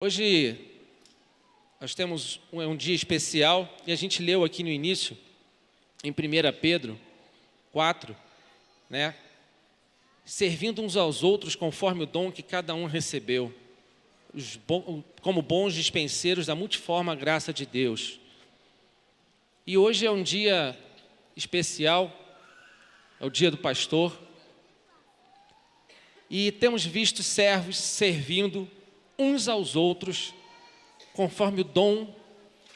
Hoje nós temos um dia especial e a gente leu aqui no início, em 1 Pedro 4, né? Servindo uns aos outros conforme o dom que cada um recebeu, como bons dispenseiros da multiforme graça de Deus. E hoje é um dia especial, é o dia do pastor, e temos visto servos servindo uns aos outros, conforme o dom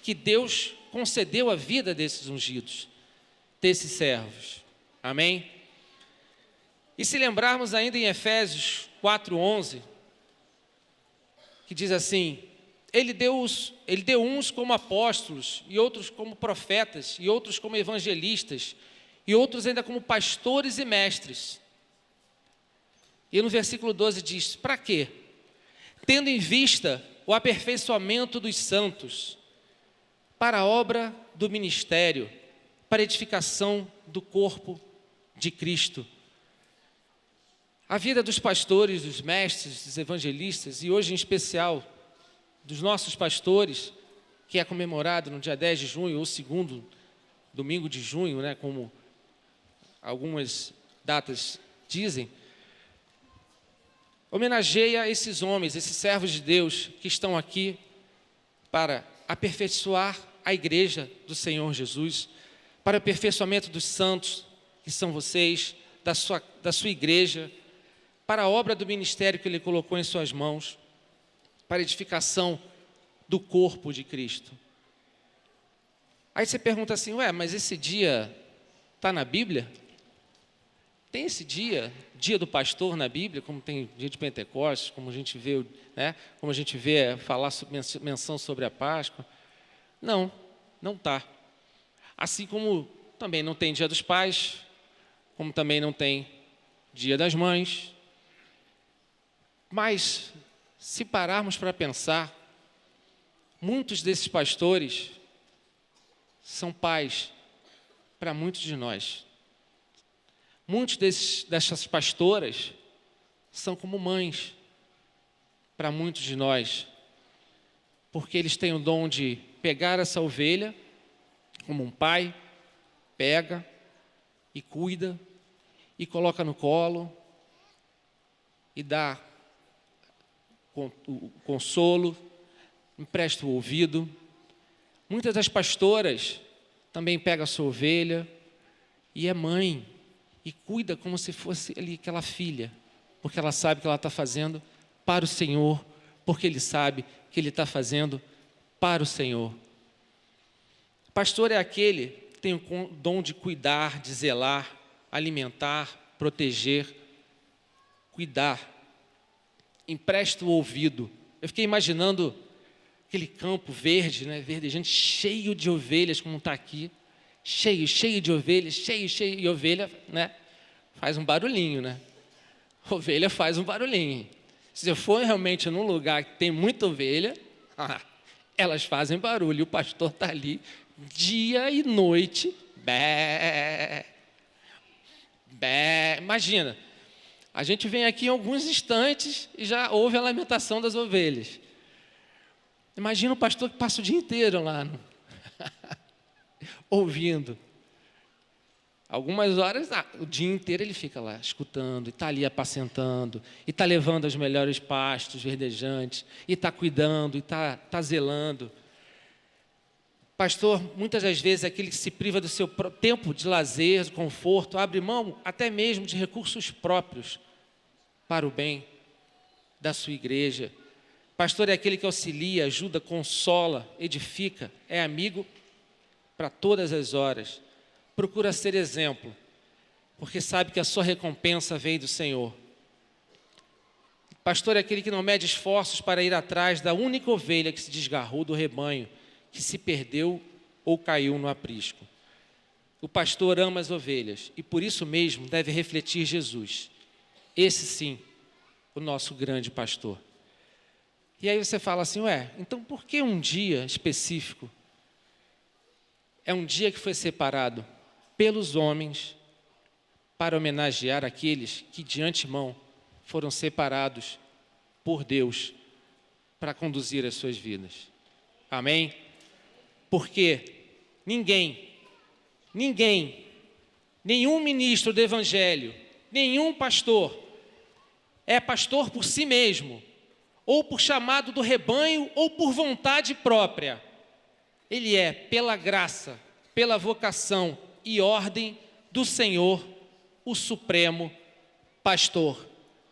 que Deus concedeu à vida desses ungidos, desses servos. Amém? E se lembrarmos ainda em Efésios 4:11, que diz assim: Ele deu uns como apóstolos, e outros como profetas, e outros como evangelistas, e outros ainda como pastores e mestres. E no versículo 12 diz: para quê? Tendo em vista o aperfeiçoamento dos santos, para a obra do ministério, para a edificação do corpo de Cristo. A vida dos pastores, dos mestres, dos evangelistas, e hoje em especial dos nossos pastores, que é comemorado no dia 10 de junho, ou segundo domingo de junho, né, como algumas datas dizem, homenageia esses homens, esses servos de Deus que estão aqui para aperfeiçoar a igreja do Senhor Jesus, para o aperfeiçoamento dos santos, que são vocês, da sua igreja, para a obra do ministério que Ele colocou em suas mãos, para a edificação do corpo de Cristo. Aí você pergunta assim: mas esse dia está na Bíblia? Tem esse dia do pastor na Bíblia, como tem dia de Pentecostes, como a gente vê, né? Como a gente vê falar menção sobre a Páscoa? Não está. Assim como também não tem dia dos pais, como também não tem dia das mães. Mas, se pararmos para pensar, muitos desses pastores são pais para muitos de nós. Muitos dessas pastoras são como mães para muitos de nós, porque eles têm o dom de pegar essa ovelha, como um pai pega e cuida, e coloca no colo, e dá o consolo, empresta o ouvido. Muitas das pastoras também pegam a sua ovelha e é mãe, e cuida como se fosse ali aquela filha, porque ela sabe que ela está fazendo para o Senhor, porque ele sabe que ele está fazendo para o Senhor. Pastor é aquele que tem o dom de cuidar, de zelar, alimentar, proteger, cuidar, empresta o ouvido. Eu fiquei imaginando aquele campo verde, né, verdejante, cheio de ovelhas, como está aqui, cheio de ovelhas, cheio de ovelha, né? Faz um barulhinho, né? Ovelha faz um barulhinho. Se eu for realmente num lugar que tem muita ovelha, elas fazem barulho. E o pastor está ali dia e noite. Bé, bé. Imagina, a gente vem aqui em alguns instantes e já ouve a lamentação das ovelhas. Imagina o pastor que passa o dia inteiro lá, ouvindo. Algumas horas, o dia inteiro ele fica lá, escutando, e está ali apacentando, e está levando os melhores pastos verdejantes, e está cuidando, e está zelando. Pastor, muitas das vezes, é aquele que se priva do seu tempo de lazer, de conforto, abre mão até mesmo de recursos próprios para o bem da sua igreja. Pastor é aquele que auxilia, ajuda, consola, edifica, é amigo para todas as horas. Procura ser exemplo, porque sabe que a sua recompensa vem do Senhor. Pastor é aquele que não mede esforços para ir atrás da única ovelha que se desgarrou do rebanho, que se perdeu ou caiu no aprisco. O pastor ama as ovelhas e por isso mesmo deve refletir Jesus. Esse sim, o nosso grande pastor. E aí você fala assim: então por que um dia específico? É um dia que foi separado pelos homens para homenagear aqueles que de antemão foram separados por Deus para conduzir as suas vidas. Amém? Porque nenhum ministro do Evangelho, nenhum pastor é pastor por si mesmo, ou por chamado do rebanho, ou por vontade própria. Ele é pela graça, pela vocação e ordem do Senhor, o Supremo Pastor.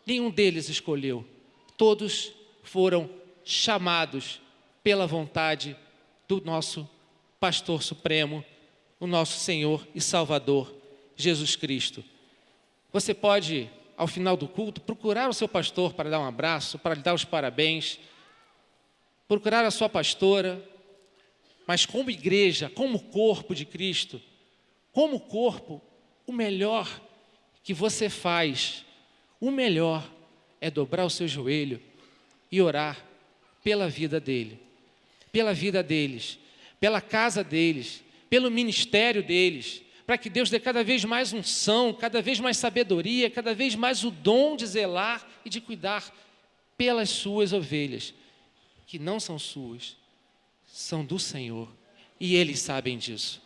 Nenhum deles escolheu. Todos foram chamados pela vontade do nosso Pastor Supremo, o nosso Senhor e Salvador, Jesus Cristo. Você pode, ao final do culto, procurar o seu pastor para dar um abraço, para lhe dar os parabéns, procurar a sua pastora, mas como igreja, como corpo de Cristo, como corpo, o melhor que você faz, o melhor é dobrar o seu joelho e orar pela vida dele, pela vida deles, pela casa deles, pelo ministério deles, para que Deus dê cada vez mais unção, cada vez mais sabedoria, cada vez mais o dom de zelar e de cuidar pelas suas ovelhas, que não são suas, são do Senhor, e eles sabem disso.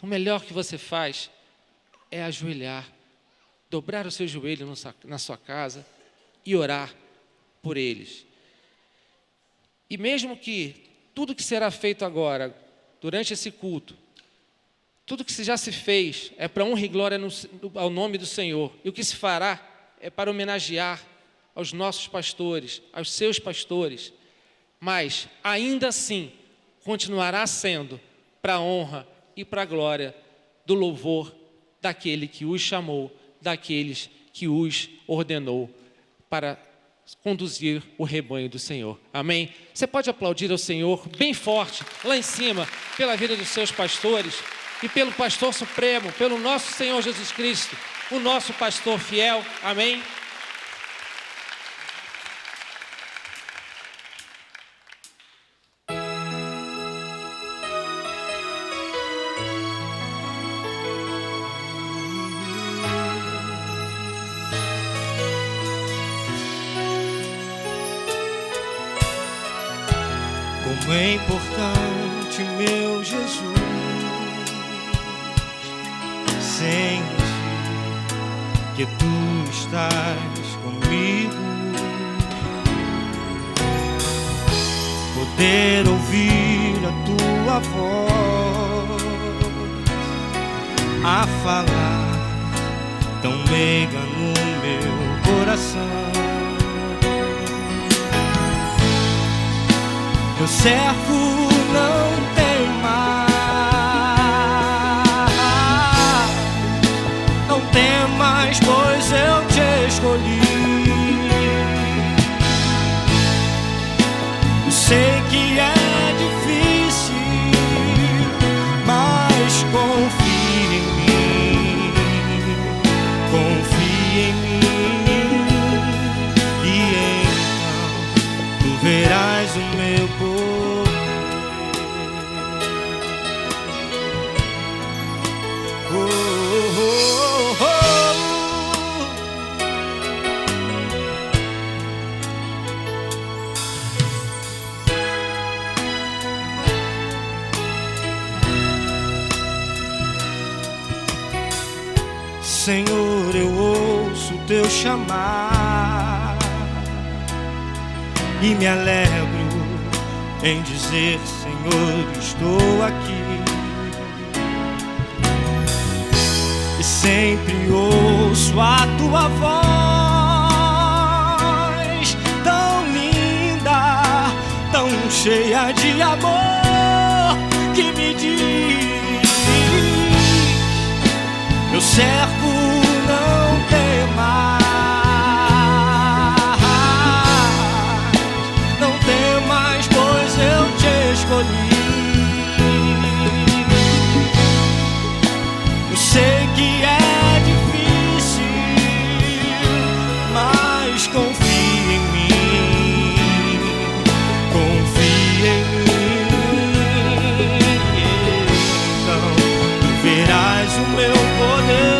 O melhor que você faz é ajoelhar, dobrar o seu joelho na sua casa e orar por eles. E mesmo que tudo que será feito agora, durante esse culto, tudo que já se fez é para honra e glória ao nome do Senhor, e o que se fará é para homenagear aos nossos pastores, aos seus pastores, mas ainda assim continuará sendo para a honra e para a glória do louvor daquele que os chamou, daqueles que os ordenou para conduzir o rebanho do Senhor. Amém? Você pode aplaudir ao Senhor bem forte, lá em cima, pela vida dos seus pastores e pelo pastor supremo, pelo nosso Senhor Jesus Cristo, o nosso pastor fiel. Amém? Como é importante, meu Jesus, sentir que Tu estás comigo, poder ouvir a Tua voz a falar tão meiga no meu coração. Meu servo não tem mais, pois eu te escolhi. Eu sei que é difícil, mas confia em mim, e então tu verás o meu poder. Senhor, eu ouço o Teu chamar e me alegro em dizer: Senhor, estou aqui. E sempre ouço a Tua voz, tão linda, tão cheia de amor, que me diz: meu servo não tem mais, pois eu te escolhi. Eu sei que é difícil, mas confia em mim, então tu verás o meu poder.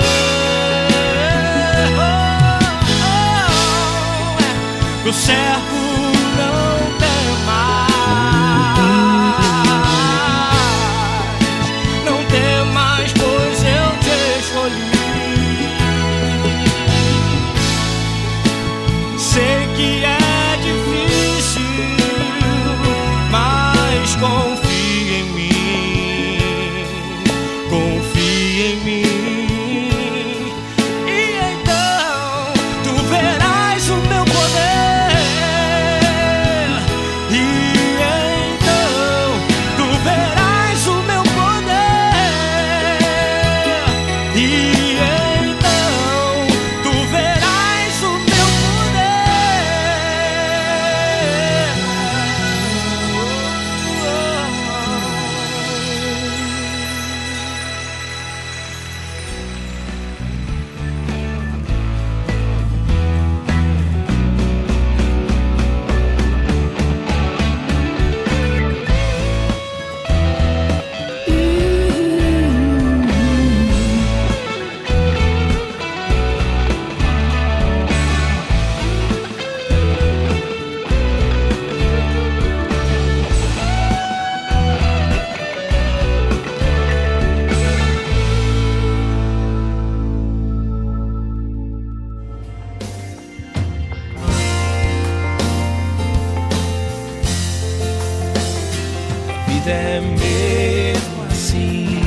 é mesmo assim.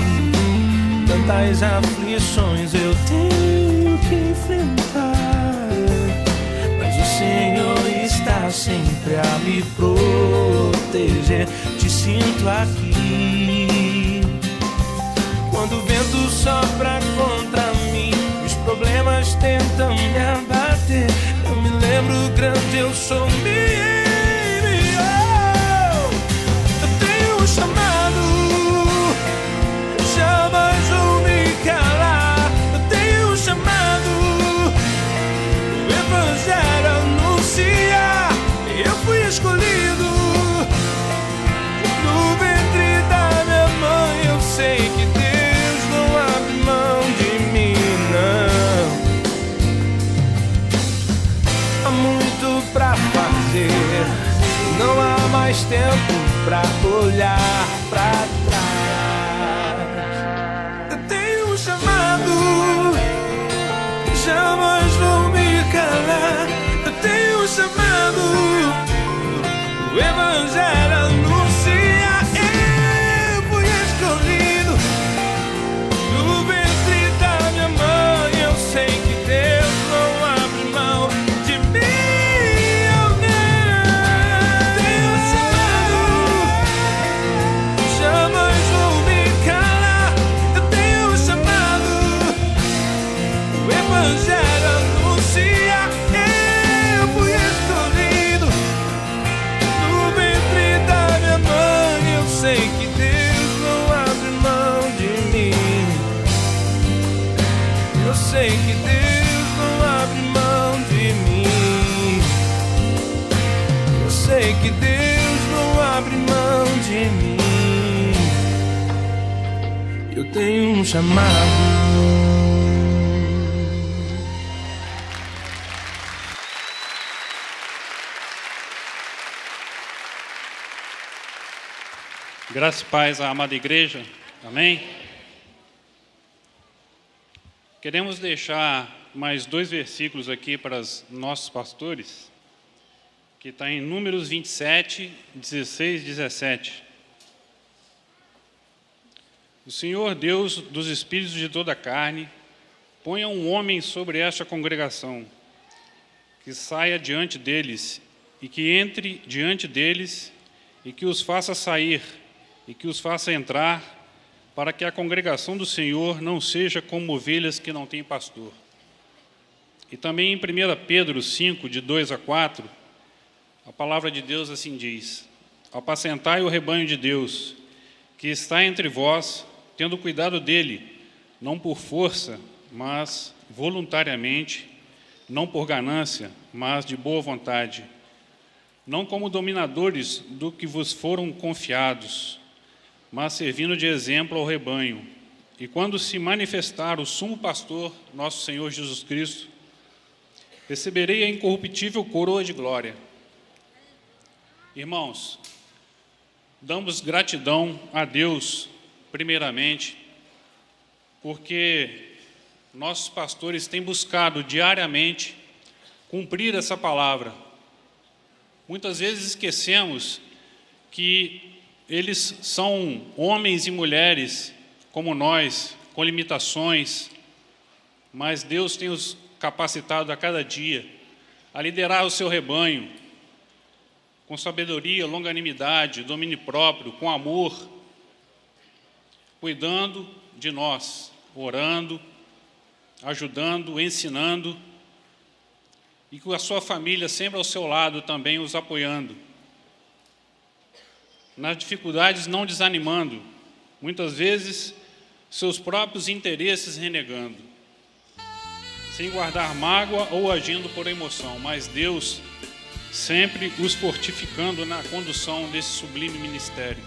Tantas aflições eu tenho que enfrentar, mas o Senhor está sempre a me proteger. Te sinto aqui. Quando o vento sopra contra mim, os problemas tentam me abater, eu me lembro grande, eu sou meu. Eu tenho um chamado, jamais vou me calar. Eu tenho um chamado, o Evangelho anunciar. Eu fui escolhido no ventre da minha mãe. Eu sei que Deus não abre mão de mim, não. Há muito pra fazer, não há mais tempo pra olhar pra trás. Eu tenho um chamado, jamais vou me calar. Eu tenho um chamado, o Evangelho anuncia. Eu fui escolhido no ventre da minha mãe. Eu sei que Deus não abre mão de mim, oh, não. Tenho um chamado, jamais vou me calar. Eu tenho um chamado, o Evangelho anuncia. Eu fui escolhido no ventre da minha mãe. Eu sei que Deus não abre mão de mim. Eu sei que Deus não abre mão de mim. Eu sei que Deus não abre mão de mim. Eu tenho um chamado. Graça e paz à amada igreja. Amém? Queremos deixar mais 2 versículos aqui para os nossos pastores, que está em Números 27, 16 e 17. O Senhor Deus dos espíritos de toda a carne, ponha um homem sobre esta congregação, que saia diante deles, e que entre diante deles, e que os faça sair, e que os faça entrar, para que a congregação do Senhor não seja como ovelhas que não têm pastor. E também em 1 Pedro 5, de 2 a 4, a palavra de Deus assim diz: apacentai o rebanho de Deus, que está entre vós, tendo cuidado dele, não por força, mas voluntariamente, não por ganância, mas de boa vontade, não como dominadores do que vos foram confiados, mas servindo de exemplo ao rebanho. E quando se manifestar o sumo pastor, nosso Senhor Jesus Cristo, receberei a incorruptível coroa de glória. Irmãos, damos gratidão a Deus, primeiramente, porque nossos pastores têm buscado diariamente cumprir essa palavra. Muitas vezes esquecemos que eles são homens e mulheres como nós, com limitações, mas Deus tem os capacitado a cada dia a liderar o seu rebanho com sabedoria, longanimidade, domínio próprio, com amor, cuidando de nós, orando, ajudando, ensinando, e com a sua família sempre ao seu lado também os apoiando. Nas dificuldades não desanimando, muitas vezes seus próprios interesses renegando, sem guardar mágoa ou agindo por emoção, mas Deus sempre os fortificando na condução desse sublime ministério.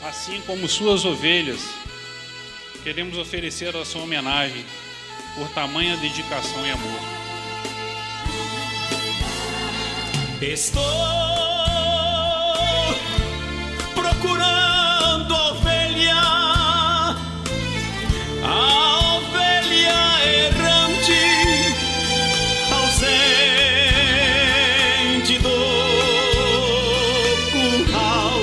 Assim como suas ovelhas, queremos oferecer a sua homenagem por tamanha dedicação e amor. Estou procurando a ovelha errante, ausente do curral.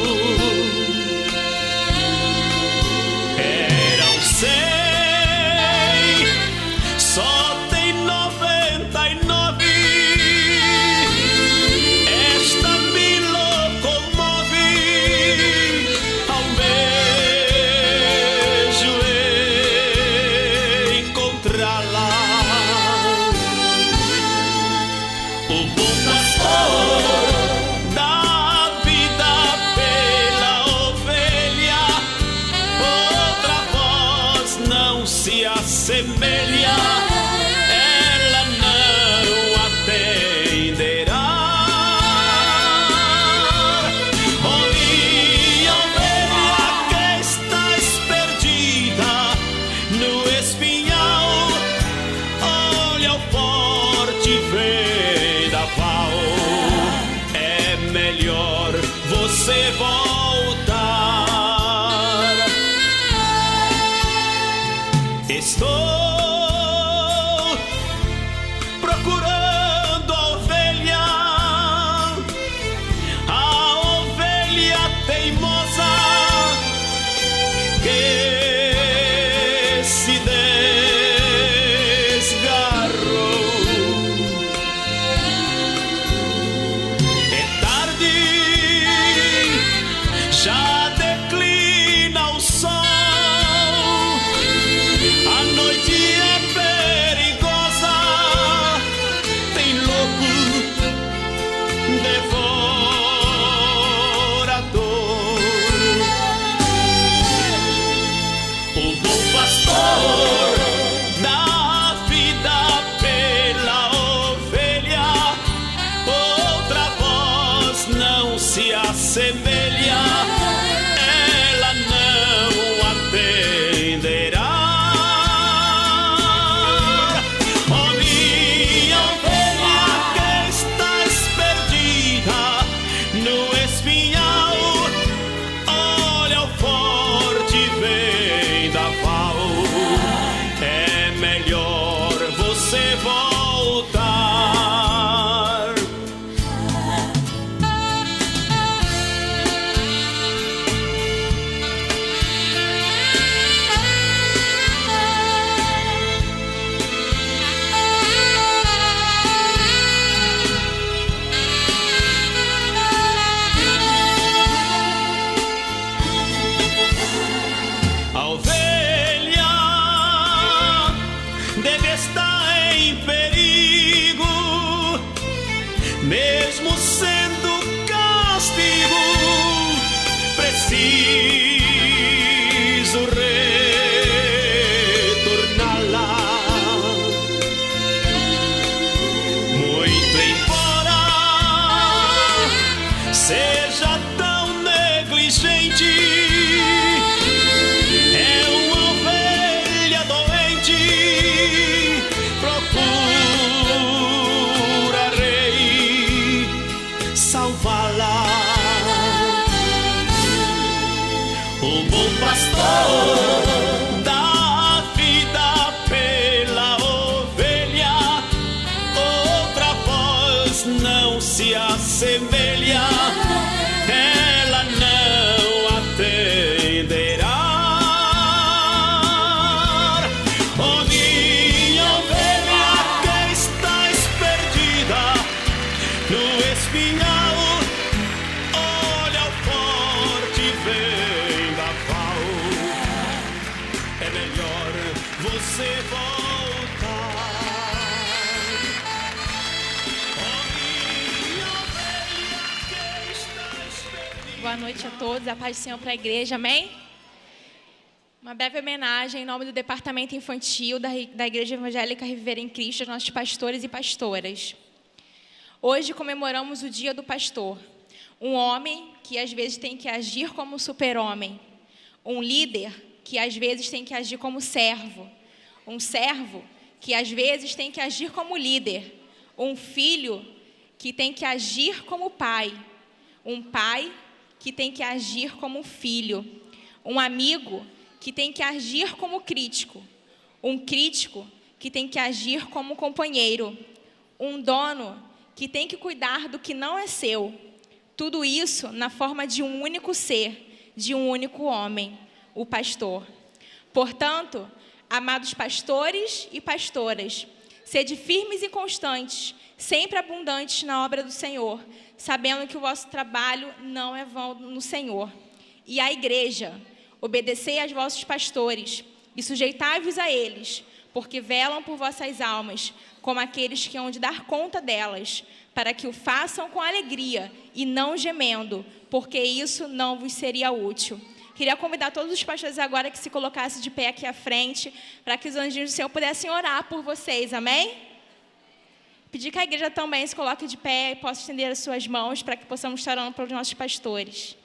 assemelha, ela não atenderá. Oh, minha ovelha que estás perdida no espinhal, olha o forte vendaval. É melhor você voltar. Estou procurando a ovelha teimosa que se desgarrou. É tarde, já declina o sol. A noite é perigosa, tem louco devorador. O bom pastor dá a vida pela ovelha, outra voz não se assemelha, ela não atenderá. Oh, minha ovelha que estás perdida no espinhal, olha o forte vendaval. É melhor você voltar. A ovelha deve estar em perigo, mesmo sendo castigo, preciso retorná-la. Muito embora seja tão negligente, é uma ovelha doente, procurarei salvá-la. O bom pastor dá a vida pela ovelha, outra voz não se assemelha, ela não atenderá. Oh, minha ovelha que estás perdida no espinhal, olha o forte vendaval. É melhor você voltar. Oh, minha ovelha que estás perdida. Boa noite a todos, a paz do Senhor para a igreja, amém? Uma breve homenagem em nome do Departamento Infantil da Igreja Evangélica Reviver em Cristo, aos nossos pastores e pastoras. Hoje comemoramos o Dia do Pastor, um homem que às vezes tem que agir como super-homem, um líder que às vezes tem que agir como servo, um servo que às vezes tem que agir como líder, um filho que tem que agir como pai, um pai que tem que agir como filho, um amigo que tem que agir como crítico, um crítico que tem que agir como companheiro, um dono que tem que cuidar do que não é seu. Tudo isso na forma de um único ser, de um único homem, o pastor. Portanto, amados pastores e pastoras, sede firmes e constantes, sempre abundantes na obra do Senhor, sabendo que o vosso trabalho não é vão no Senhor. E a igreja, obedecei aos vossos pastores e sujeitai-vos a eles, porque velam por vossas almas, como aqueles que hão de dar conta delas, para que o façam com alegria e não gemendo, porque isso não vos seria útil. Queria convidar todos os pastores agora que se colocassem de pé aqui à frente, para que os anjinhos do Senhor pudessem orar por vocês, amém? Pedir que a igreja também se coloque de pé e possa estender as suas mãos para que possamos estar orando pelos nossos pastores.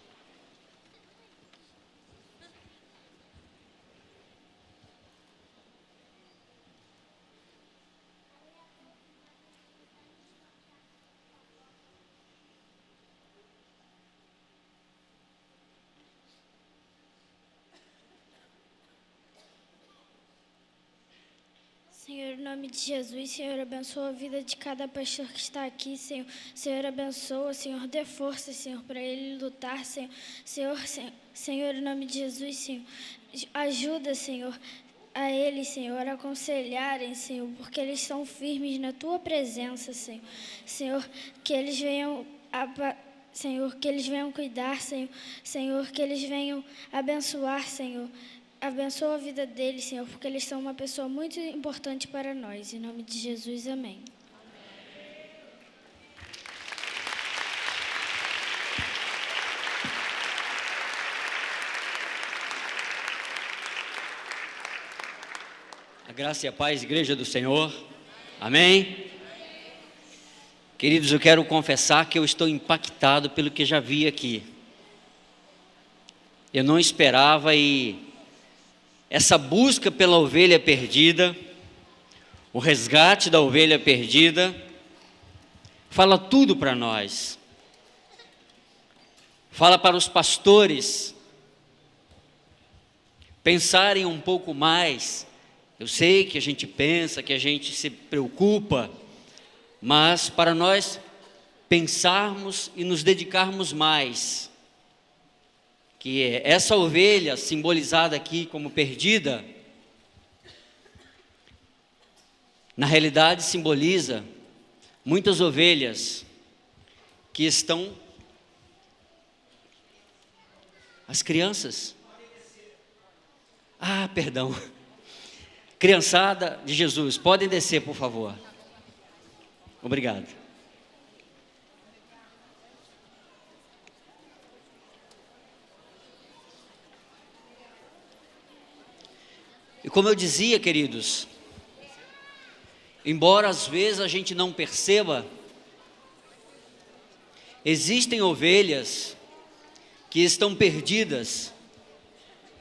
Senhor, em nome de Jesus, Senhor, abençoa a vida de cada pastor que está aqui, Senhor. Senhor, abençoa, Senhor, dê força, Senhor, para ele lutar, Senhor. Senhor, em nome de Jesus, Senhor, ajuda, Senhor, a eles, Senhor, a aconselharem, Senhor, porque eles estão firmes na Tua presença, Senhor. Senhor, que eles venham Senhor, que eles venham cuidar, Senhor. Senhor, que eles venham abençoar, Senhor. Abençoa a vida deles, Senhor, porque eles são uma pessoa muito importante para nós. Em nome de Jesus, amém. A graça e a paz, Igreja do Senhor. Amém? Queridos, eu quero confessar que eu estou impactado pelo que já vi aqui. Eu não esperava e essa busca pela ovelha perdida, o resgate da ovelha perdida, fala tudo para nós. Fala para os pastores pensarem um pouco mais. Eu sei que a gente pensa, que a gente se preocupa, mas para nós pensarmos e nos dedicarmos mais, que essa ovelha simbolizada aqui como perdida, na realidade simboliza muitas ovelhas que estão, as crianças, perdão, criançada de Jesus, podem descer, por favor, obrigado. E como eu dizia, queridos, embora às vezes a gente não perceba, existem ovelhas que estão perdidas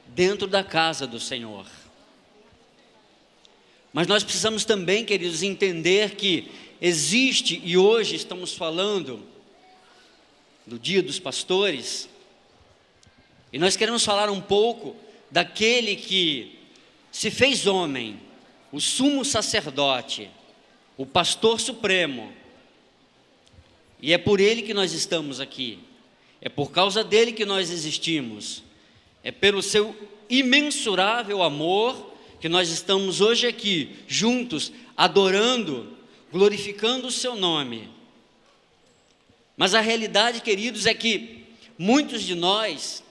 dentro da casa do Senhor. Mas nós precisamos também, queridos, entender que existe, e hoje estamos falando do Dia dos Pastores, e nós queremos falar um pouco daquele que se fez homem, o sumo sacerdote, o pastor supremo, e é por ele que nós estamos aqui, é por causa dele que nós existimos, é pelo seu imensurável amor que nós estamos hoje aqui, juntos, adorando, glorificando o seu nome. Mas a realidade, queridos, é que muitos de nós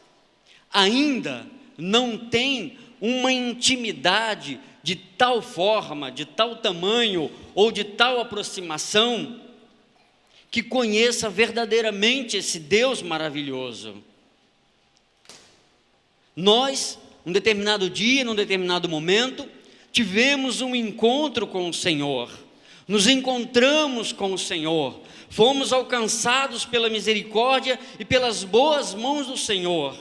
ainda não têm uma intimidade de tal forma, de tal tamanho ou de tal aproximação que conheça verdadeiramente esse Deus maravilhoso. Nós, num determinado dia, num determinado momento, tivemos um encontro com o Senhor, nos encontramos com o Senhor, fomos alcançados pela misericórdia e pelas boas mãos do Senhor.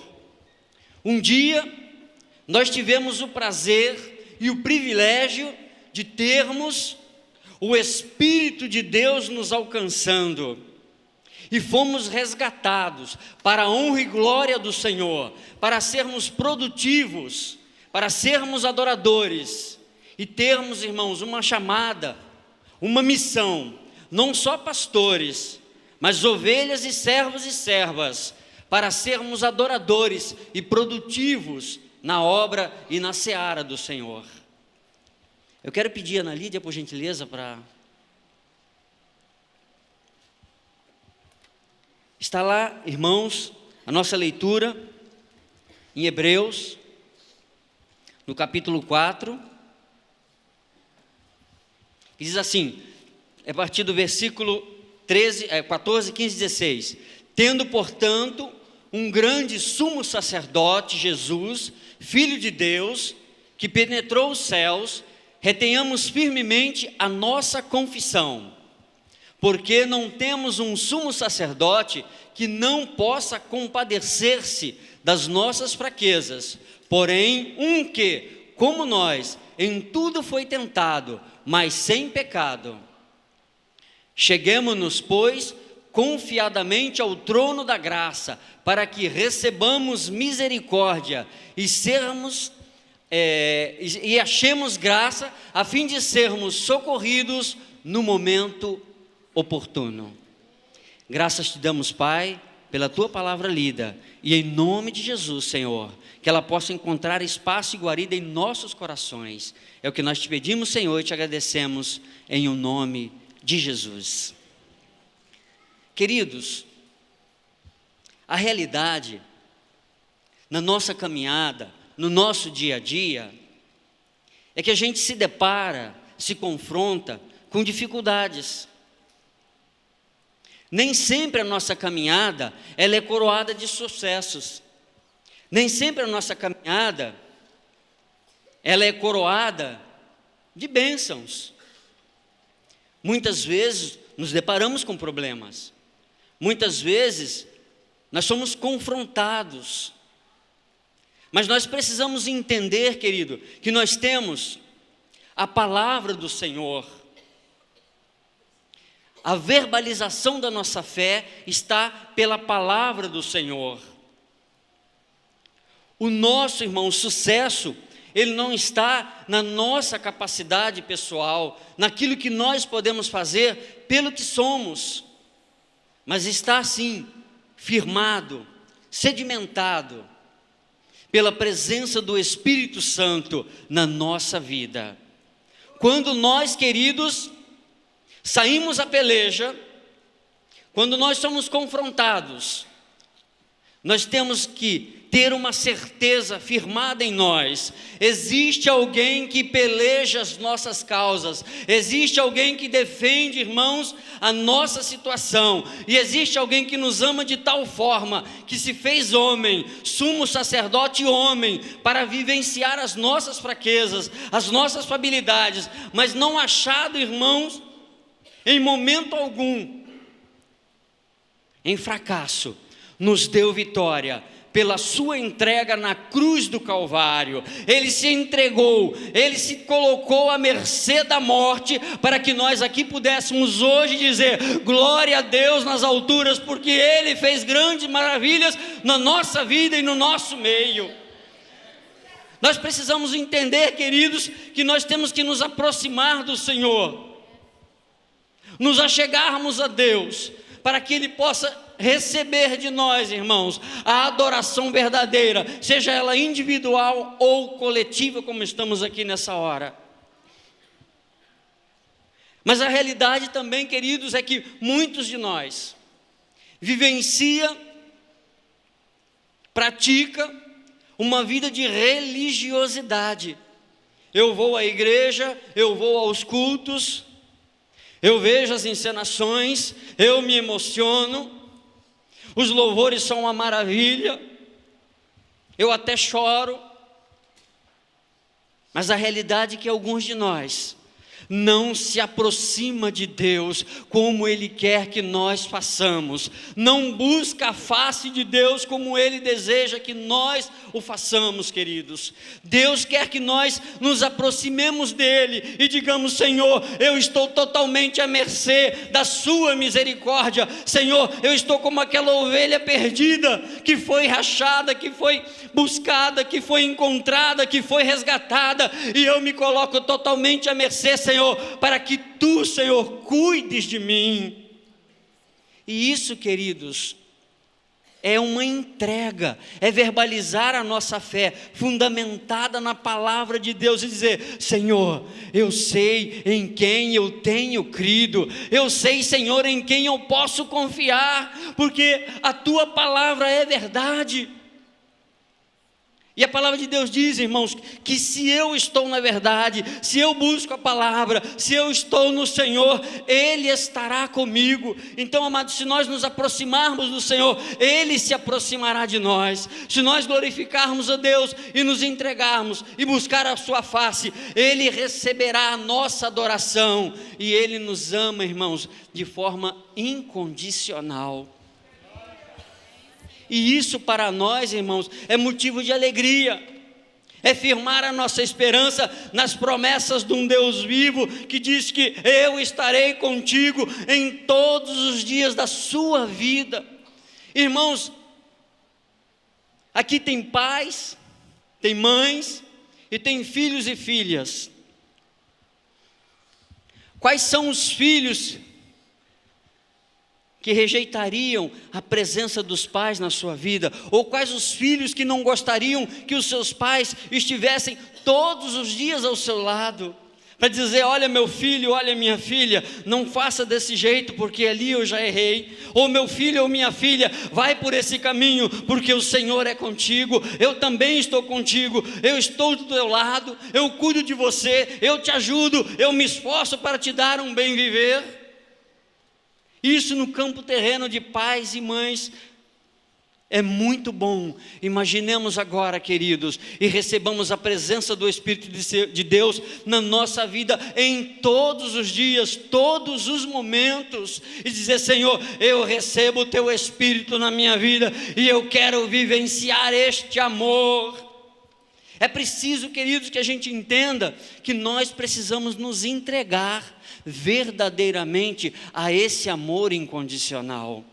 Um dia nós tivemos o prazer e o privilégio de termos o Espírito de Deus nos alcançando, e fomos resgatados para a honra e glória do Senhor, para sermos produtivos, para sermos adoradores, e termos, irmãos, uma chamada, uma missão, não só pastores, mas ovelhas e servos e servas, para sermos adoradores e produtivos na obra e na seara do Senhor. Eu quero pedir a Ana Lídia, por gentileza, para... Está lá, irmãos, a nossa leitura em Hebreus, no capítulo 4, que diz assim, a partir do versículo 14, 15, 16: Tendo, portanto, um grande sumo sacerdote, Jesus, Filho de Deus, que penetrou os céus, retenhamos firmemente a nossa confissão, porque não temos um sumo sacerdote que não possa compadecer-se das nossas fraquezas, porém um que, como nós, em tudo foi tentado, mas sem pecado. Cheguemo-nos, pois, confiadamente ao trono da graça, para que recebamos misericórdia e achemos graça, a fim de sermos socorridos no momento oportuno. Graças te damos, Pai, pela tua palavra lida, e em nome de Jesus, Senhor, que ela possa encontrar espaço e guarida em nossos corações. É o que nós te pedimos, Senhor, e te agradecemos em o nome de Jesus. Queridos, a realidade na nossa caminhada, no nosso dia a dia, é que a gente se depara, se confronta com dificuldades. Nem sempre a nossa caminhada ela é coroada de sucessos. Nem sempre a nossa caminhada ela é coroada de bênçãos. Muitas vezes nos deparamos com problemas. Muitas vezes nós somos confrontados. Mas nós precisamos entender, querido, que nós temos a palavra do Senhor. A verbalização da nossa fé está pela palavra do Senhor. O nosso, irmão, sucesso, ele não está na nossa capacidade pessoal, naquilo que nós podemos fazer pelo que somos, mas está sim, firmado, sedimentado, pela presença do Espírito Santo na nossa vida. Quando nós, queridos, saímos à peleja, quando nós somos confrontados, nós temos que ter uma certeza firmada em nós: existe alguém que peleja as nossas causas, existe alguém que defende, irmãos, a nossa situação, e existe alguém que nos ama de tal forma, que se fez homem, sumo sacerdote homem, para vivenciar as nossas fraquezas, as nossas fragilidades, mas não achado, irmãos, em momento algum em fracasso, nos deu vitória pela sua entrega na cruz do Calvário. Ele se entregou, ele se colocou à mercê da morte, para que nós aqui pudéssemos hoje dizer glória a Deus nas alturas, porque ele fez grandes maravilhas na nossa vida e no nosso meio. Nós precisamos entender, queridos, que nós temos que nos aproximar do Senhor, nos achegarmos a Deus, para que Ele possa receber de nós, irmãos, a adoração verdadeira, seja ela individual ou coletiva, como estamos aqui nessa hora. Mas a realidade também, queridos, é que muitos de nós vivencia, pratica uma vida de religiosidade. Eu vou à igreja, eu vou aos cultos, eu vejo as encenações, eu me emociono, os louvores são uma maravilha, eu até choro, mas a realidade é que alguns de nós não se aproxima de Deus como Ele quer que nós façamos, não busca a face de Deus como Ele deseja que nós o façamos, queridos. Deus quer que nós nos aproximemos dEle e digamos: Senhor, eu estou totalmente à mercê da sua misericórdia. Senhor, eu estou como aquela ovelha perdida, que foi rachada, que foi buscada, que foi encontrada, que foi resgatada, e eu me coloco totalmente à mercê, Senhor, para que Tu, Senhor, cuides de mim. E isso, queridos, é uma entrega, é verbalizar a nossa fé, fundamentada na palavra de Deus, e dizer: Senhor, eu sei em quem eu tenho crido, eu sei, Senhor, em quem eu posso confiar, porque a Tua palavra é verdade. E a palavra de Deus diz, irmãos, que se eu estou na verdade, se eu busco a palavra, se eu estou no Senhor, Ele estará comigo. Então, amados, se nós nos aproximarmos do Senhor, Ele se aproximará de nós. Se nós glorificarmos a Deus e nos entregarmos e buscar a sua face, Ele receberá a nossa adoração. E Ele nos ama, irmãos, de forma incondicional. E isso para nós, irmãos, é motivo de alegria, é firmar a nossa esperança nas promessas de um Deus vivo, que diz que eu estarei contigo em todos os dias da sua vida. Irmãos, aqui tem pais, tem mães e tem filhos e filhas. Quais são os filhos que rejeitariam a presença dos pais na sua vida? Ou quais os filhos que não gostariam que os seus pais estivessem todos os dias ao seu lado, para dizer: olha meu filho, olha minha filha, não faça desse jeito porque ali eu já errei. Ou meu filho ou minha filha, vai por esse caminho porque o Senhor é contigo, eu também estou contigo, eu estou do teu lado, eu cuido de você, eu te ajudo, eu me esforço para te dar um bem viver. Isso no campo terreno de pais e mães é muito bom. Imaginemos agora, queridos, e recebamos a presença do Espírito de Deus na nossa vida em todos os dias, todos os momentos, e dizer: Senhor, eu recebo o teu Espírito na minha vida e eu quero vivenciar este amor. É preciso, queridos, que a gente entenda que nós precisamos nos entregar verdadeiramente a esse amor incondicional.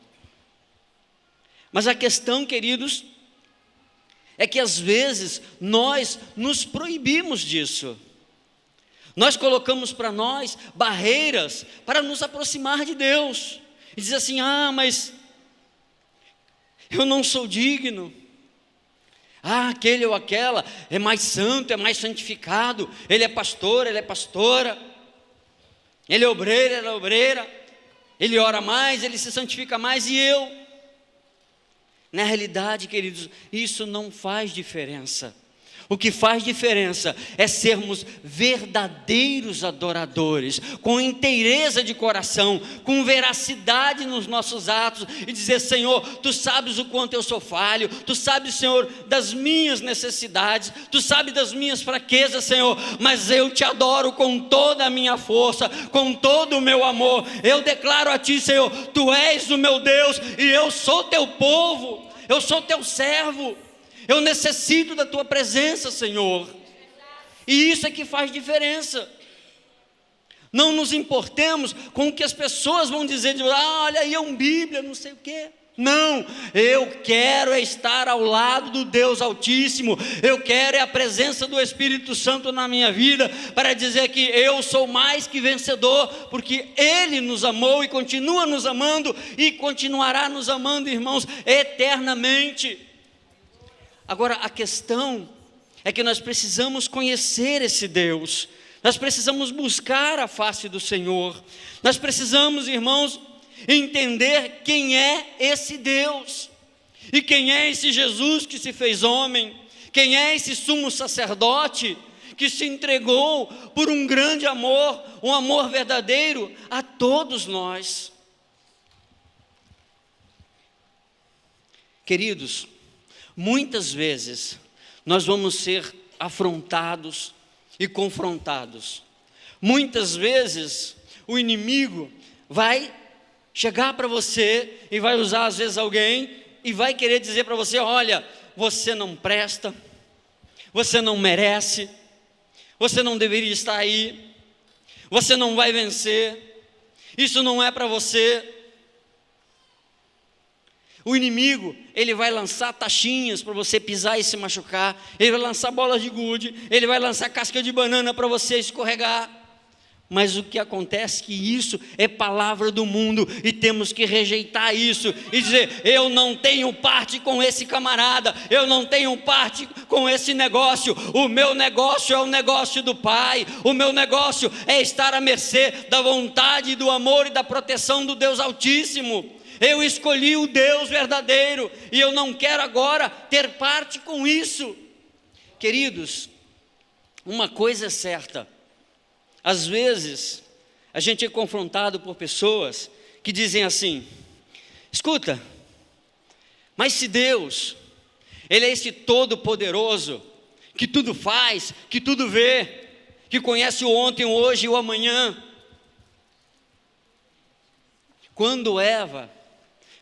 Mas a questão, queridos, é que às vezes nós nos proibimos disso. Nós colocamos para nós barreiras para nos aproximar de Deus. E dizer assim: ah, mas eu não sou digno. Ah, aquele ou aquela é mais santo, é mais santificado. Ele é pastor, ele é pastora. Ele é obreiro, ela é obreira. Ele ora mais, ele se santifica mais, e eu? Na realidade, queridos, isso não faz diferença. O que faz diferença é sermos verdadeiros adoradores, com inteireza de coração, com veracidade nos nossos atos, e dizer: Senhor, Tu sabes o quanto eu sou falho, Tu sabes, Senhor, das minhas necessidades, Tu sabes das minhas fraquezas, Senhor, mas eu Te adoro com toda a minha força, com todo o meu amor. Eu declaro a Ti, Senhor, Tu és o meu Deus e eu sou Teu povo, eu sou Teu servo. Eu necessito da Tua presença, Senhor. E isso é que faz diferença. Não nos importemos com o que as pessoas vão dizer, olha aí é um Bíblia, não sei o quê. Não, eu quero estar ao lado do Deus Altíssimo. Eu quero a presença do Espírito Santo na minha vida, para dizer que eu sou mais que vencedor, porque Ele nos amou e continua nos amando, e continuará nos amando, irmãos, eternamente. Agora, a questão é que nós precisamos conhecer esse Deus, nós precisamos buscar a face do Senhor, nós precisamos, irmãos, entender quem é esse Deus, e quem é esse Jesus que se fez homem, quem é esse sumo sacerdote que se entregou por um grande amor, um amor verdadeiro a todos nós. Queridos, muitas vezes nós vamos ser afrontados e confrontados. Muitas vezes o inimigo vai chegar para você e vai usar às vezes alguém e vai querer dizer para você: olha, você não presta, você não merece, você não deveria estar aí, você não vai vencer, isso não é para você. O inimigo, ele vai lançar taxinhas para você pisar e se machucar, ele vai lançar bolas de gude, ele vai lançar casca de banana para você escorregar. Mas o que acontece é que isso é palavra do mundo, e temos que rejeitar isso e dizer: eu não tenho parte com esse camarada, eu não tenho parte com esse negócio. O meu negócio é o negócio do Pai, o meu negócio é estar à mercê da vontade, do amor e da proteção do Deus Altíssimo. Eu escolhi o Deus verdadeiro e eu não quero agora ter parte com isso. Queridos, uma coisa é certa, às vezes a gente é confrontado por pessoas que dizem assim: escuta, mas se Deus, Ele é esse todo-poderoso, que tudo faz, que tudo vê, que conhece o ontem, o hoje e o amanhã. Quando Eva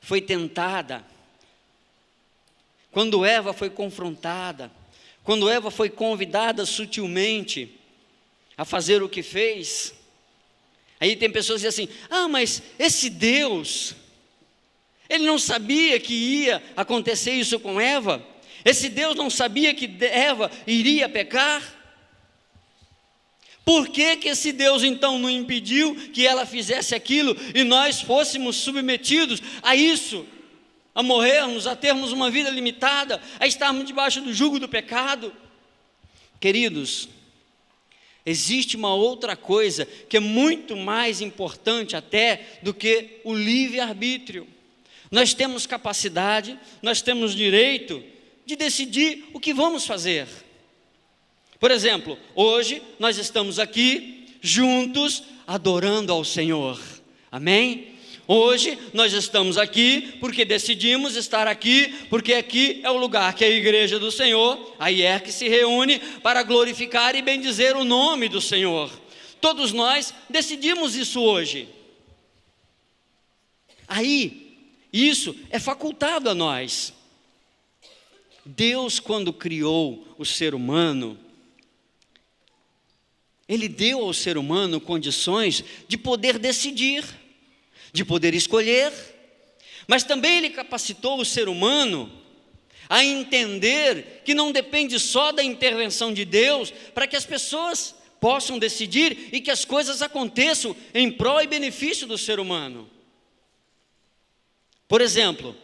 foi tentada, quando Eva foi confrontada, quando Eva foi convidada sutilmente a fazer o que fez, aí tem pessoas que dizem assim: ah, mas esse Deus, Ele não sabia que ia acontecer isso com Eva? Esse Deus não sabia que Eva iria pecar? Por que esse Deus então não impediu que ela fizesse aquilo e nós fôssemos submetidos a isso? A morrermos, a termos uma vida limitada, a estarmos debaixo do jugo do pecado? Queridos, existe uma outra coisa que é muito mais importante até do que o livre-arbítrio. Nós temos capacidade, nós temos direito de decidir o que vamos fazer. Por exemplo, hoje nós estamos aqui juntos adorando ao Senhor, amém? Hoje nós estamos aqui porque decidimos estar aqui, porque aqui é o lugar que a igreja do Senhor, a IERC, se reúne para glorificar e bendizer o nome do Senhor. Todos nós decidimos isso hoje. Aí, isso é facultado a nós. Deus, quando criou o ser humano, Ele deu ao ser humano condições de poder decidir, de poder escolher, mas também Ele capacitou o ser humano a entender que não depende só da intervenção de Deus para que as pessoas possam decidir e que as coisas aconteçam em prol e benefício do ser humano. Por exemplo,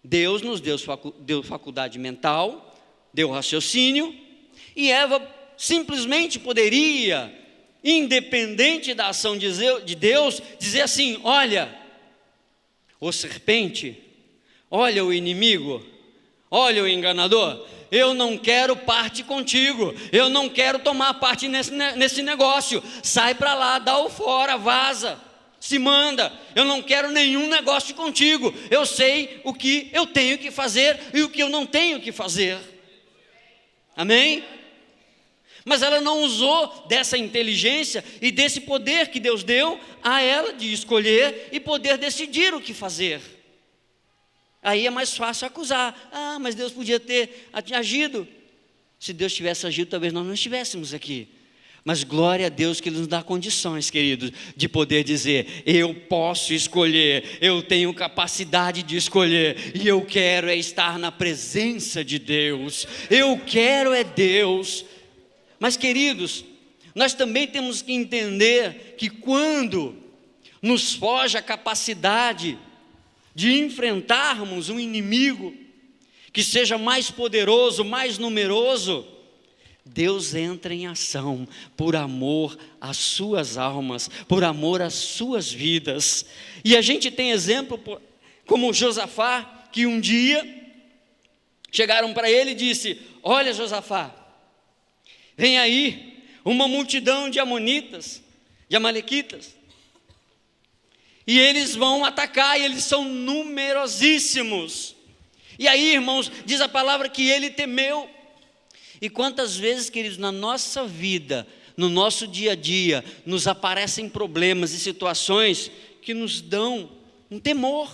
Deus nos deu faculdade mental, deu raciocínio, e Eva simplesmente poderia, independente da ação de Deus, dizer assim: olha, ô serpente, olha o inimigo, olha o enganador, eu não quero parte contigo, eu não quero tomar parte nesse negócio, sai para lá, dá o fora, vaza, se manda, eu não quero nenhum negócio contigo, eu sei o que eu tenho que fazer e o que eu não tenho que fazer, amém? Mas ela não usou dessa inteligência e desse poder que Deus deu a ela de escolher e poder decidir o que fazer. Aí é mais fácil acusar: ah, mas Deus podia ter agido. Se Deus tivesse agido, talvez nós não estivéssemos aqui. Mas glória a Deus que Ele nos dá condições, queridos, de poder dizer: eu posso escolher, eu tenho capacidade de escolher, e eu quero é estar na presença de Deus, eu quero é Deus. Mas, queridos, nós também temos que entender que quando nos foge a capacidade de enfrentarmos um inimigo que seja mais poderoso, mais numeroso, Deus entra em ação por amor às suas almas, por amor às suas vidas. E a gente tem exemplo como Josafá, que um dia chegaram para ele e disse: olha, Josafá, vem aí uma multidão de amonitas, de amalequitas, e eles vão atacar, e eles são numerosíssimos. E aí, irmãos, diz a palavra que ele temeu. E quantas vezes, queridos, na nossa vida, no nosso dia a dia, nos aparecem problemas e situações que nos dão um temor.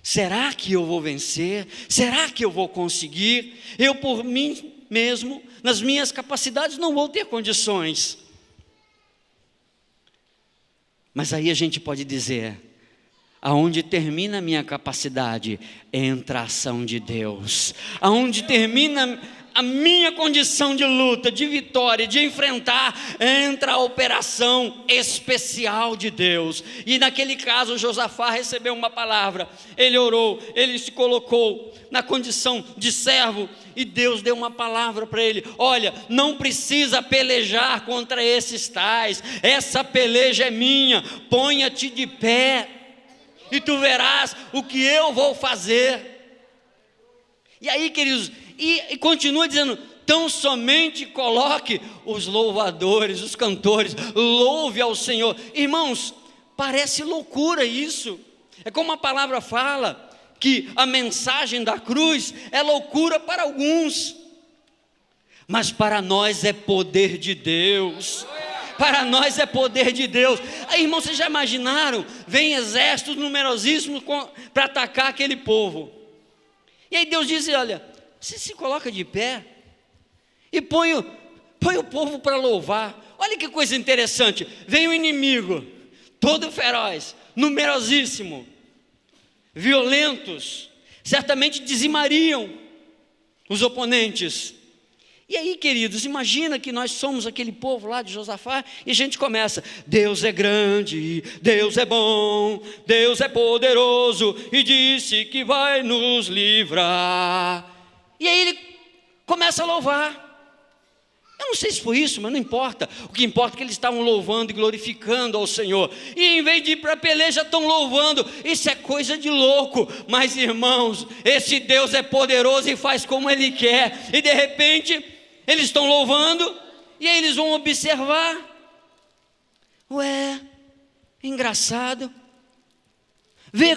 Será que eu vou vencer? Será que eu vou conseguir? Eu por mim mesmo, nas minhas capacidades, não vou ter condições. Mas aí a gente pode dizer: aonde termina a minha capacidade, entra a ação de Deus. Aonde termina a minha condição de luta, de vitória, de enfrentar, entra a operação especial de Deus. E naquele caso, Josafá recebeu uma palavra, ele orou, ele se colocou na condição de servo, e Deus deu uma palavra para ele: olha, não precisa pelejar contra esses tais, essa peleja é minha, ponha-te de pé, e tu verás o que eu vou fazer. E aí, queridos, e continua dizendo: tão somente coloque os louvadores, os cantores, louve ao Senhor. Irmãos, parece loucura isso. É como a palavra fala, que a mensagem da cruz é loucura para alguns, mas para nós é poder de Deus. Para nós é poder de Deus. Aí, irmãos, vocês já imaginaram? Vem exércitos numerosíssimos para atacar aquele povo. E aí Deus diz: olha, você se coloca de pé e põe o povo para louvar. Olha que coisa interessante. Vem o inimigo, todo feroz, numerosíssimo, violentos, certamente dizimariam os oponentes. E aí, queridos, imagina que nós somos aquele povo lá de Josafá, e a gente começa: Deus é grande, Deus é bom, Deus é poderoso, e disse que vai nos livrar. E aí ele começa a louvar. Eu não sei se foi isso, mas não importa. O que importa é que eles estavam louvando e glorificando ao Senhor. E em vez de ir para a peleja, estão louvando. Isso é coisa de louco. Mas, irmãos, esse Deus é poderoso e faz como Ele quer. E de repente, eles estão louvando, e aí eles vão observar. Ué, engraçado. Vê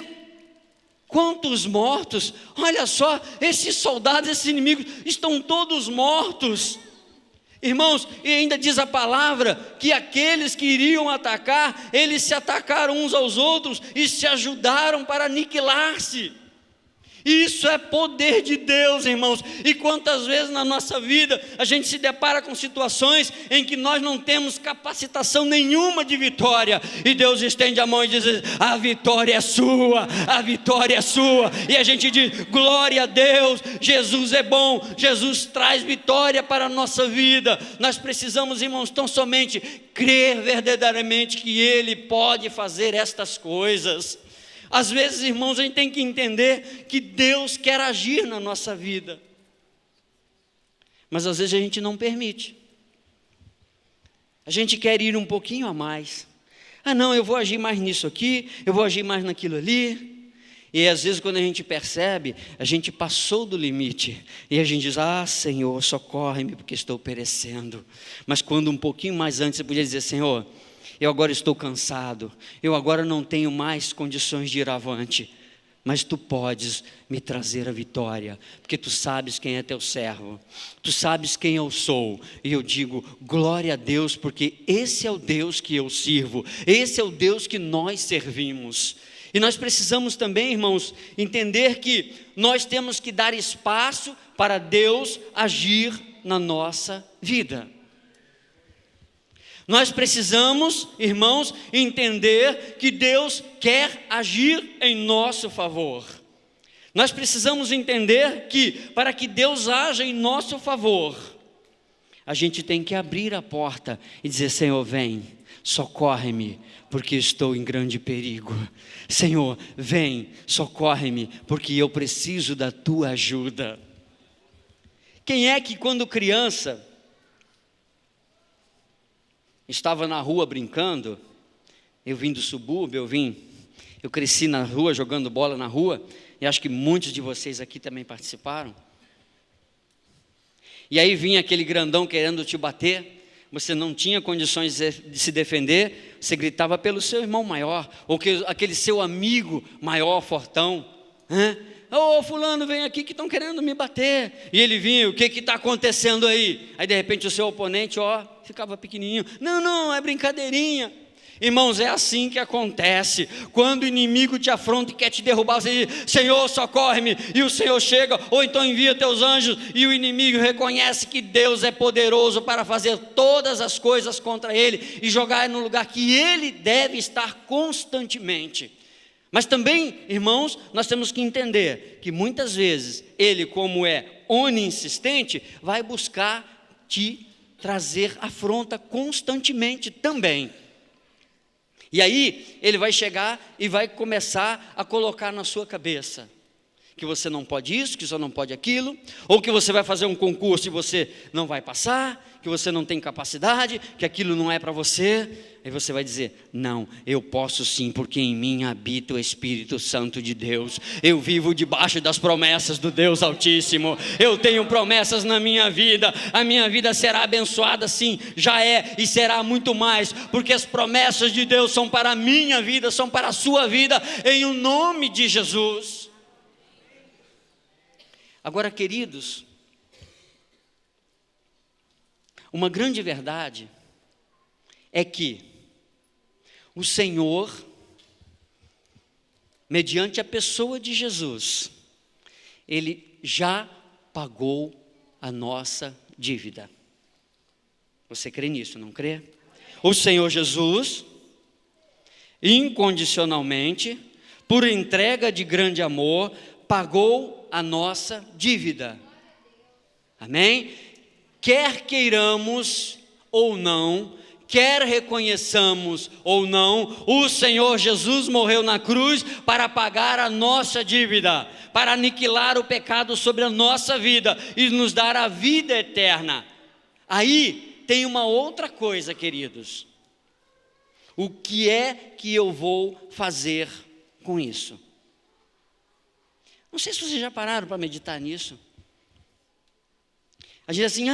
quantos mortos. Olha só, esses soldados, esses inimigos, estão todos mortos. Irmãos, e ainda diz a palavra que aqueles que iriam atacar, eles se atacaram uns aos outros e se ajudaram para aniquilar-se. Isso é poder de Deus, irmãos. E quantas vezes na nossa vida a gente se depara com situações em que nós não temos capacitação nenhuma de vitória, e Deus estende a mão e diz: a vitória é sua, a vitória é sua. E a gente diz: glória a Deus, Jesus é bom, Jesus traz vitória para a nossa vida. Nós precisamos, irmãos, tão somente crer verdadeiramente que Ele pode fazer estas coisas. Às vezes, irmãos, a gente tem que entender que Deus quer agir na nossa vida, mas às vezes a gente não permite. A gente quer ir um pouquinho a mais. Não, eu vou agir mais nisso aqui, eu vou agir mais naquilo ali. E às vezes, quando a gente percebe, a gente passou do limite, e a gente diz: Senhor, socorre-me porque estou perecendo. Mas quando um pouquinho mais antes, você podia dizer: Senhor, eu agora estou cansado, eu agora não tenho mais condições de ir avante, mas Tu podes me trazer a vitória, porque Tu sabes quem é Teu servo, Tu sabes quem eu sou. E eu digo: glória a Deus, porque esse é o Deus que eu sirvo, esse é o Deus que nós servimos. E nós precisamos também, irmãos, entender que nós temos que dar espaço para Deus agir na nossa vida. Nós precisamos, irmãos, entender que Deus quer agir em nosso favor. Nós precisamos entender que, para que Deus haja em nosso favor, a gente tem que abrir a porta e dizer: Senhor, vem, socorre-me, porque estou em grande perigo. Senhor, vem, socorre-me, porque eu preciso da Tua ajuda. Quem é que, quando criança, estava na rua brincando? Eu vim do subúrbio, eu cresci na rua, jogando bola na rua, e acho que muitos de vocês aqui também participaram. E aí vinha aquele grandão querendo te bater, você não tinha condições de se defender, você gritava pelo seu irmão maior, ou aquele seu amigo maior, fortão: fulano, vem aqui que estão querendo me bater. E ele vinha: o que está acontecendo aí? Aí de repente o seu oponente, ficava pequenininho: não, é brincadeirinha. Irmãos, é assim que acontece. Quando o inimigo te afronta e quer te derrubar, você diz: Senhor, socorre-me. E o Senhor chega, ou então envia teus anjos, e o inimigo reconhece que Deus é poderoso para fazer todas as coisas contra ele e jogar no lugar que ele deve estar constantemente. Mas também, irmãos, nós temos que entender que muitas vezes ele, como é oninsistente, vai buscar te trazer afronta constantemente também. E aí ele vai chegar e vai começar a colocar na sua cabeça que você não pode isso, que você não pode aquilo, ou que você vai fazer um concurso e você não vai passar, que que você não tem capacidade, que aquilo não é para você. Aí você vai dizer: não, eu posso sim, porque em mim habita o Espírito Santo de Deus. Eu vivo debaixo das promessas do Deus Altíssimo. Eu tenho promessas na minha vida. A minha vida será abençoada sim, já é e será muito mais, porque as promessas de Deus são para a minha vida, são para a sua vida, em o nome de Jesus. Agora, queridos, uma grande verdade é que o Senhor, mediante a pessoa de Jesus, Ele já pagou a nossa dívida. Você crê nisso, não crê? O Senhor Jesus, incondicionalmente, por entrega de grande amor, pagou a nossa dívida. Amém? Quer queiramos ou não, quer reconheçamos ou não, o Senhor Jesus morreu na cruz para pagar a nossa dívida, para aniquilar o pecado sobre a nossa vida e nos dar a vida eterna. Aí tem uma outra coisa, queridos. O que é que eu vou fazer com isso? Não sei se vocês já pararam para meditar nisso. A gente diz assim: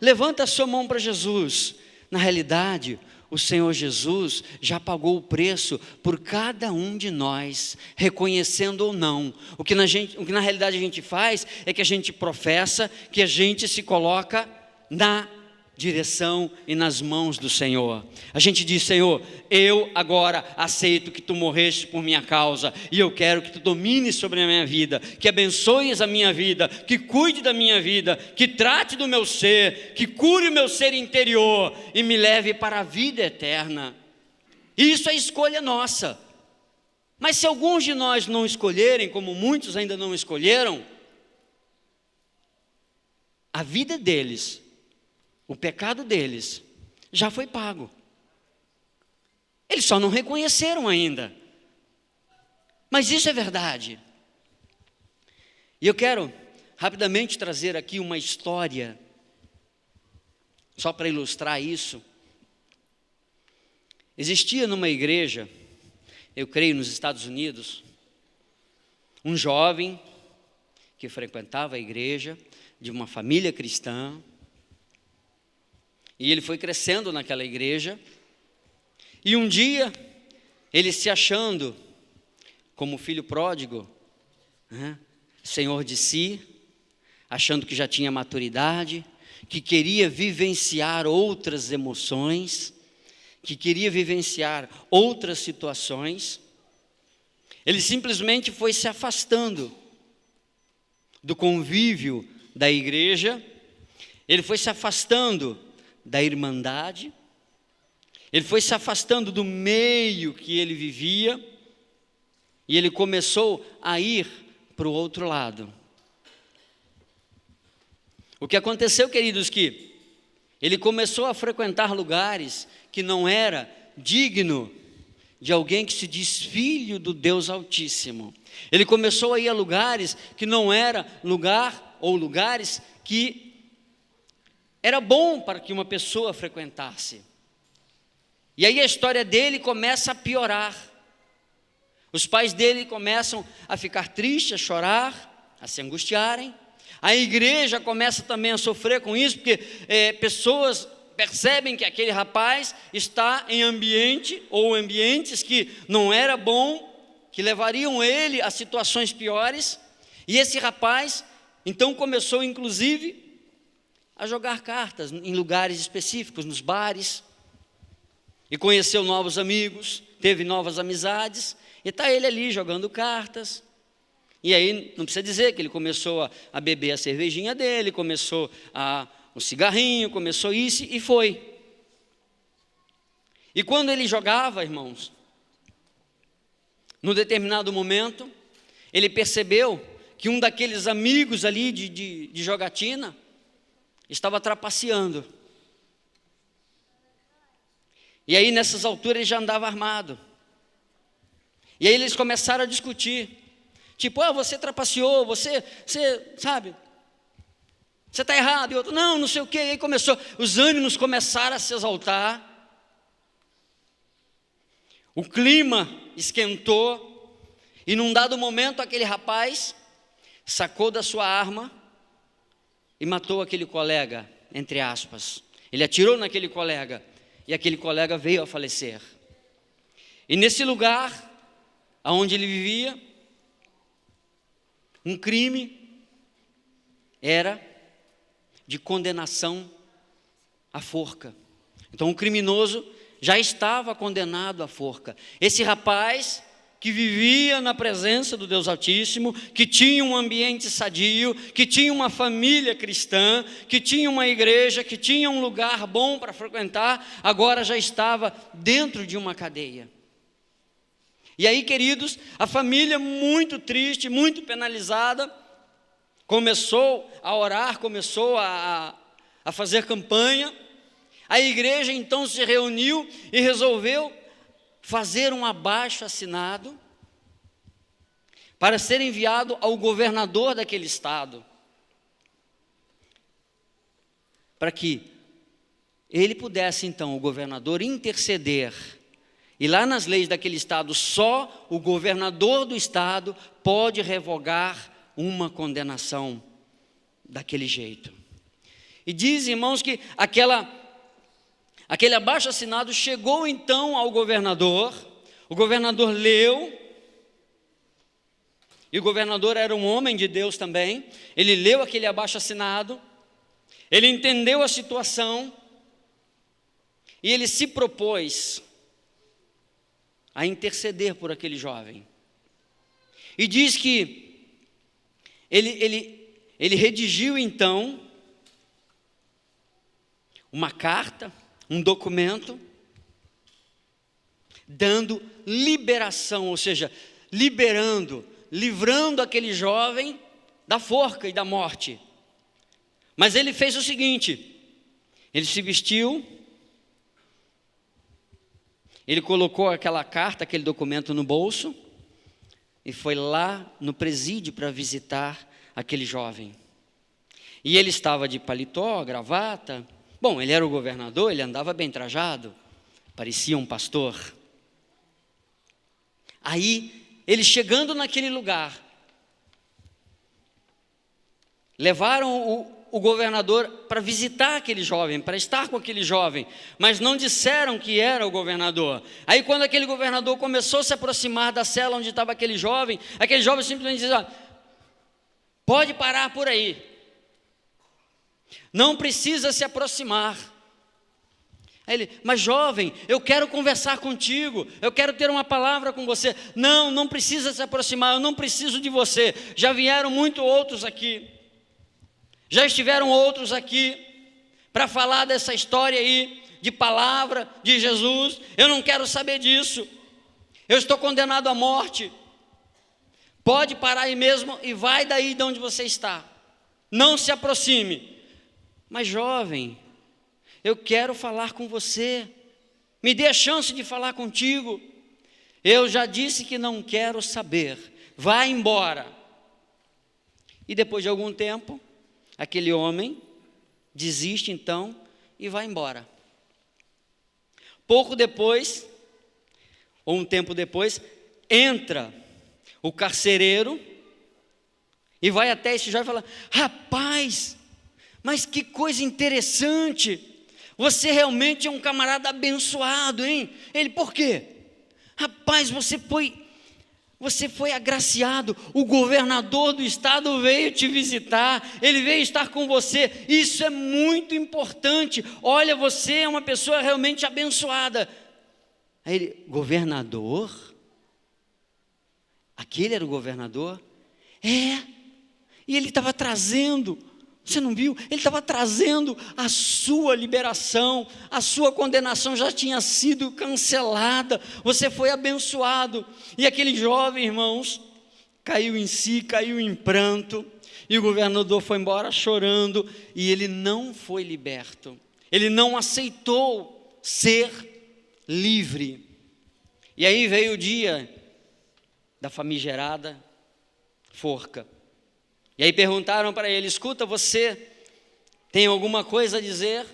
levanta a sua mão para Jesus. Na realidade, o Senhor Jesus já pagou o preço por cada um de nós, reconhecendo ou não. O que na realidade a gente faz é que a gente professa, que a gente se coloca na direção e nas mãos do Senhor. A gente diz: Senhor, eu agora aceito que tu morreste por minha causa, e eu quero que tu domines sobre a minha vida, que abençoes a minha vida, que cuide da minha vida, que trate do meu ser, que cure o meu ser interior e me leve para a vida eterna. Isso é escolha nossa. Mas se alguns de nós não escolherem, como muitos ainda não escolheram, a vida deles, o pecado deles já foi pago. Eles só não reconheceram ainda. Mas isso é verdade. E eu quero rapidamente trazer aqui uma história, só para ilustrar isso. Existia numa igreja, eu creio nos Estados Unidos, um jovem que frequentava a igreja, de uma família cristã. E ele foi crescendo naquela igreja, e um dia, ele se achando como filho pródigo, senhor de si, achando que já tinha maturidade, que queria vivenciar outras emoções, que queria vivenciar outras situações, ele simplesmente foi se afastando do convívio da igreja, ele foi se afastando da irmandade, ele foi se afastando do meio que ele vivia, e ele começou a ir para o outro lado. O que aconteceu, queridos, que ele começou a frequentar lugares que não era digno de alguém que se diz filho do Deus Altíssimo. Ele começou a ir a lugares que não era lugar, ou lugares que era bom para que uma pessoa frequentasse. E aí a história dele começa a piorar. Os pais dele começam a ficar tristes, a chorar, a se angustiarem. A igreja começa também a sofrer com isso, porque pessoas percebem que aquele rapaz está em ambiente ou ambientes que não era bom, que levariam ele a situações piores. E esse rapaz então começou inclusive a jogar cartas em lugares específicos, nos bares, e conheceu novos amigos, teve novas amizades, e está ele ali jogando cartas. E aí não precisa dizer que ele começou a beber a cervejinha dele, começou o cigarrinho, começou isso e foi. E quando ele jogava, irmãos, num determinado momento, ele percebeu que um daqueles amigos ali de jogatina estava trapaceando. E aí nessas alturas ele já andava armado. E aí eles começaram a discutir. Tipo, você trapaceou, você sabe. você está errado. E outro, não, não sei o quê. E aí começou, os ânimos começaram a se exaltar. O clima esquentou. E num dado momento, aquele rapaz sacou da sua arma e matou aquele colega, entre aspas. Ele atirou naquele colega e aquele colega veio a falecer. E nesse lugar onde ele vivia, um crime era de condenação à forca. Então o criminoso já estava condenado à forca. Esse rapaz que vivia na presença do Deus Altíssimo, que tinha um ambiente sadio, que tinha uma família cristã, que tinha uma igreja, que tinha um lugar bom para frequentar, agora já estava dentro de uma cadeia. E aí, queridos, a família muito triste, muito penalizada, começou a orar, começou a fazer campanha. A igreja então se reuniu e resolveu fazer um abaixo-assinado para ser enviado ao governador daquele estado, para que ele pudesse então, o governador, interceder. E lá nas leis daquele estado, só o governador do estado pode revogar uma condenação daquele jeito. E diz, irmãos, que aquele abaixo-assinado chegou então ao governador, o governador leu, e o governador era um homem de Deus também, ele leu aquele abaixo-assinado, ele entendeu a situação, e ele se propôs a interceder por aquele jovem. E diz que ele redigiu então uma carta, um documento, dando liberação, ou seja, livrando aquele jovem da forca e da morte. Mas ele fez o seguinte, ele se vestiu, ele colocou aquela carta, aquele documento no bolso, e foi lá no presídio para visitar aquele jovem. E ele estava de paletó, gravata. Bom, ele era o governador, ele andava bem trajado, parecia um pastor. Aí, ele chegando naquele lugar, levaram o governador para visitar aquele jovem, para estar com aquele jovem, mas não disseram que era o governador. Aí quando aquele governador começou a se aproximar da cela onde estava aquele jovem simplesmente disse, pode parar por aí, não precisa se aproximar. Aí ele, mas jovem, eu quero conversar contigo, eu quero ter uma palavra com você. Não precisa se aproximar, eu não preciso de você, já vieram muitos outros aqui. Já estiveram outros aqui para falar dessa história aí, de palavra de Jesus. Eu não quero saber disso. Eu estou condenado à morte. Pode parar aí mesmo e vai daí de onde você está. Não se aproxime. Mas jovem, eu quero falar com você. Me dê a chance de falar contigo. Eu já disse que não quero saber. Vá embora. E depois de algum tempo, aquele homem desiste então e vai embora. Pouco depois, ou um tempo depois, entra o carcereiro e vai até esse jovem e fala, rapaz, mas que coisa interessante, você realmente é um camarada abençoado, hein? Ele, por quê? Rapaz, você foi agraciado, o governador do estado veio te visitar, ele veio estar com você, isso é muito importante, olha, você é uma pessoa realmente abençoada. Aí ele, governador? Aquele era o governador? É, e ele estava trazendo, você não viu? Ele estava trazendo a sua liberação, a sua condenação já tinha sido cancelada, você foi abençoado. E aquele jovem, irmãos, caiu em si, caiu em pranto, e o governador foi embora chorando, e ele não foi liberto, ele não aceitou ser livre. E aí veio o dia da famigerada forca. E aí perguntaram para ele, escuta, você Tem alguma coisa a dizer?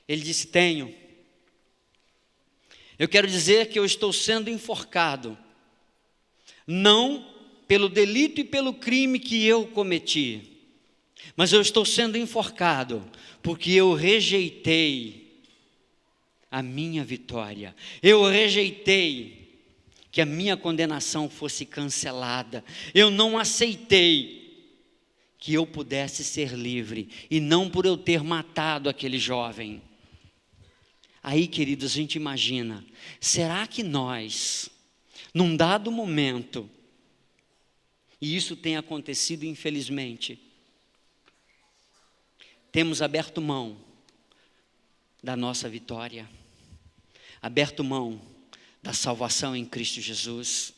Ele disse: tenho. Eu quero dizer que eu estou sendo enforcado, não pelo delito e pelo crime que eu cometi, mas eu estou sendo enforcado porque eu rejeitei a minha vitória, eu rejeitei que a minha condenação fosse cancelada, eu não aceitei que eu pudesse ser livre, e não por eu ter matado aquele jovem. Aí, queridos, a gente imagina, será que nós, num dado momento, e isso tem acontecido infelizmente, temos aberto mão da nossa vitória, aberto mão da salvação em Cristo Jesus?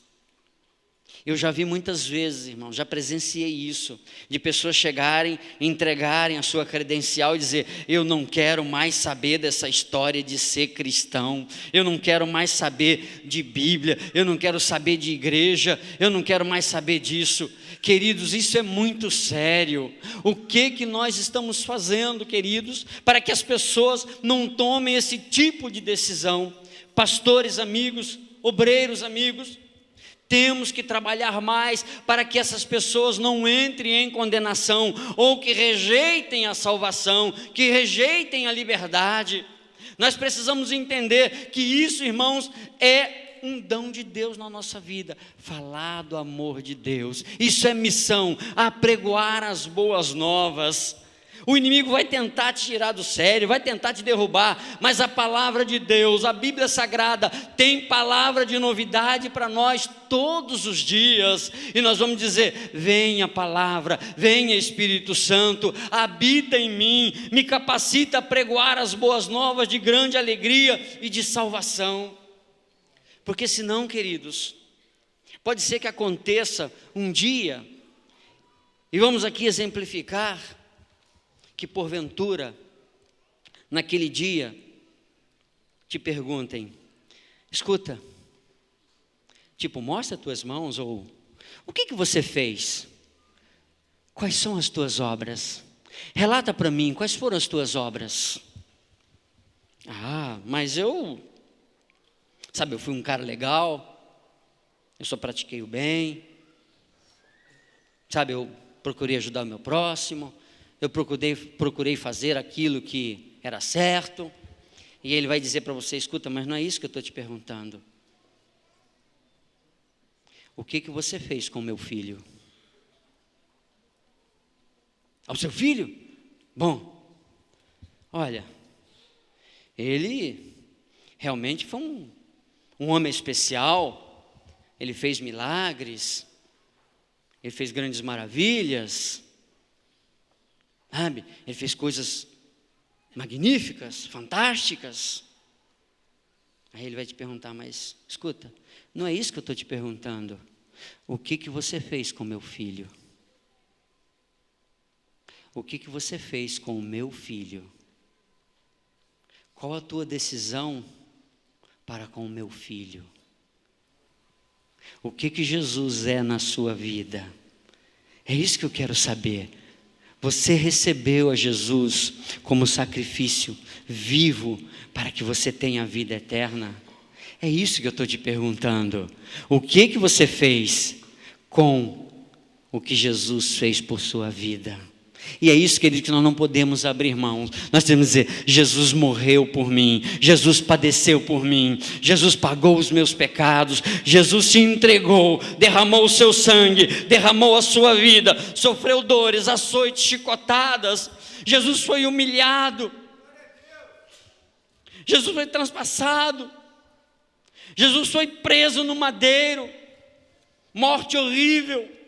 Eu já vi muitas vezes, irmão, já presenciei isso, de pessoas chegarem, entregarem a sua credencial e dizer: eu não quero mais saber dessa história de ser cristão, eu não quero mais saber de Bíblia, eu não quero saber de igreja, eu não quero mais saber disso. Queridos, isso é muito sério. O que nós estamos fazendo, queridos, para que as pessoas não tomem esse tipo de decisão? Pastores amigos, obreiros amigos, temos que trabalhar mais para que essas pessoas não entrem em condenação, ou que rejeitem a salvação, que rejeitem a liberdade. Nós precisamos entender que isso, irmãos, é um dom de Deus na nossa vida, falar do amor de Deus. Isso é missão, apregoar as boas novas. O inimigo vai tentar te tirar do sério, vai tentar te derrubar, mas a palavra de Deus, a Bíblia Sagrada, tem palavra de novidade para nós todos os dias, e nós vamos dizer: venha palavra, venha Espírito Santo, habita em mim, me capacita a pregoar as boas novas de grande alegria e de salvação. Porque senão, queridos, pode ser que aconteça um dia, e vamos aqui exemplificar, que porventura, naquele dia, te perguntem: escuta, tipo, mostra as tuas mãos, ou o que você fez? Quais são as tuas obras? Relata para mim, quais foram as tuas obras? Mas eu fui um cara legal, eu só pratiquei o bem, eu procurei ajudar o meu próximo, eu procurei fazer aquilo que era certo. E ele vai dizer para você: escuta, mas não é isso que eu estou te perguntando. O que você fez com o meu filho? Ao seu filho? Bom, olha, ele realmente foi um homem especial, ele fez milagres, ele fez grandes maravilhas, ele fez coisas magníficas, fantásticas. Aí ele vai te perguntar: mas escuta, não é isso que eu estou te perguntando. O que você fez com meu filho? O que você fez com o meu filho? Qual a tua decisão para com o meu filho? O que Jesus é na sua vida? É isso que eu quero saber. Você recebeu a Jesus como sacrifício vivo para que você tenha a vida eterna? É isso que eu estou te perguntando. O que você fez com o que Jesus fez por sua vida? E é isso, querido, que nós não podemos abrir mãos. Nós temos que dizer: Jesus morreu por mim, Jesus padeceu por mim, Jesus pagou os meus pecados, Jesus se entregou, derramou o seu sangue, derramou a sua vida, sofreu dores, açoites, chicotadas. Jesus foi humilhado, Jesus foi transpassado, Jesus foi preso no madeiro, morte horrível.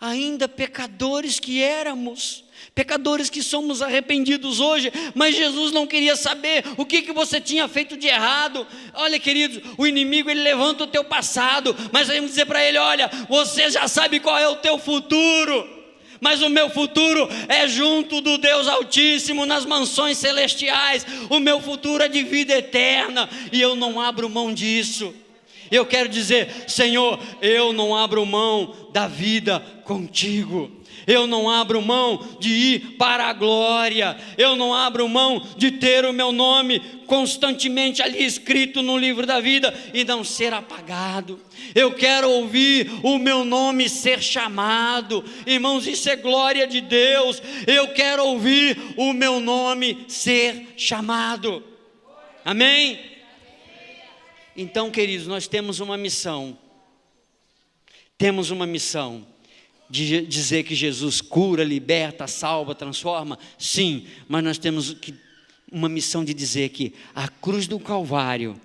Ainda pecadores que éramos, pecadores que somos arrependidos hoje, mas Jesus não queria saber o que você tinha feito de errado. Olha, queridos, o inimigo, ele levanta o teu passado, mas vamos dizer para ele: olha, você já sabe qual é o teu futuro, mas o meu futuro é junto do Deus Altíssimo, nas mansões celestiais. O meu futuro é de vida eterna, e eu não abro mão disso. Eu quero dizer: Senhor, eu não abro mão da vida contigo, Eu não abro mão de ir para a glória. Eu não abro mão de ter o meu nome constantemente ali escrito no livro da vida e não ser apagado. Eu quero ouvir o meu nome ser chamado. Irmãos, isso é glória de Deus. Eu quero ouvir o meu nome ser chamado. Amém? Então, queridos, nós temos uma missão. Temos uma missão de dizer que Jesus cura, liberta, salva, transforma. Sim, mas nós temos uma missão de dizer que a cruz do Calvário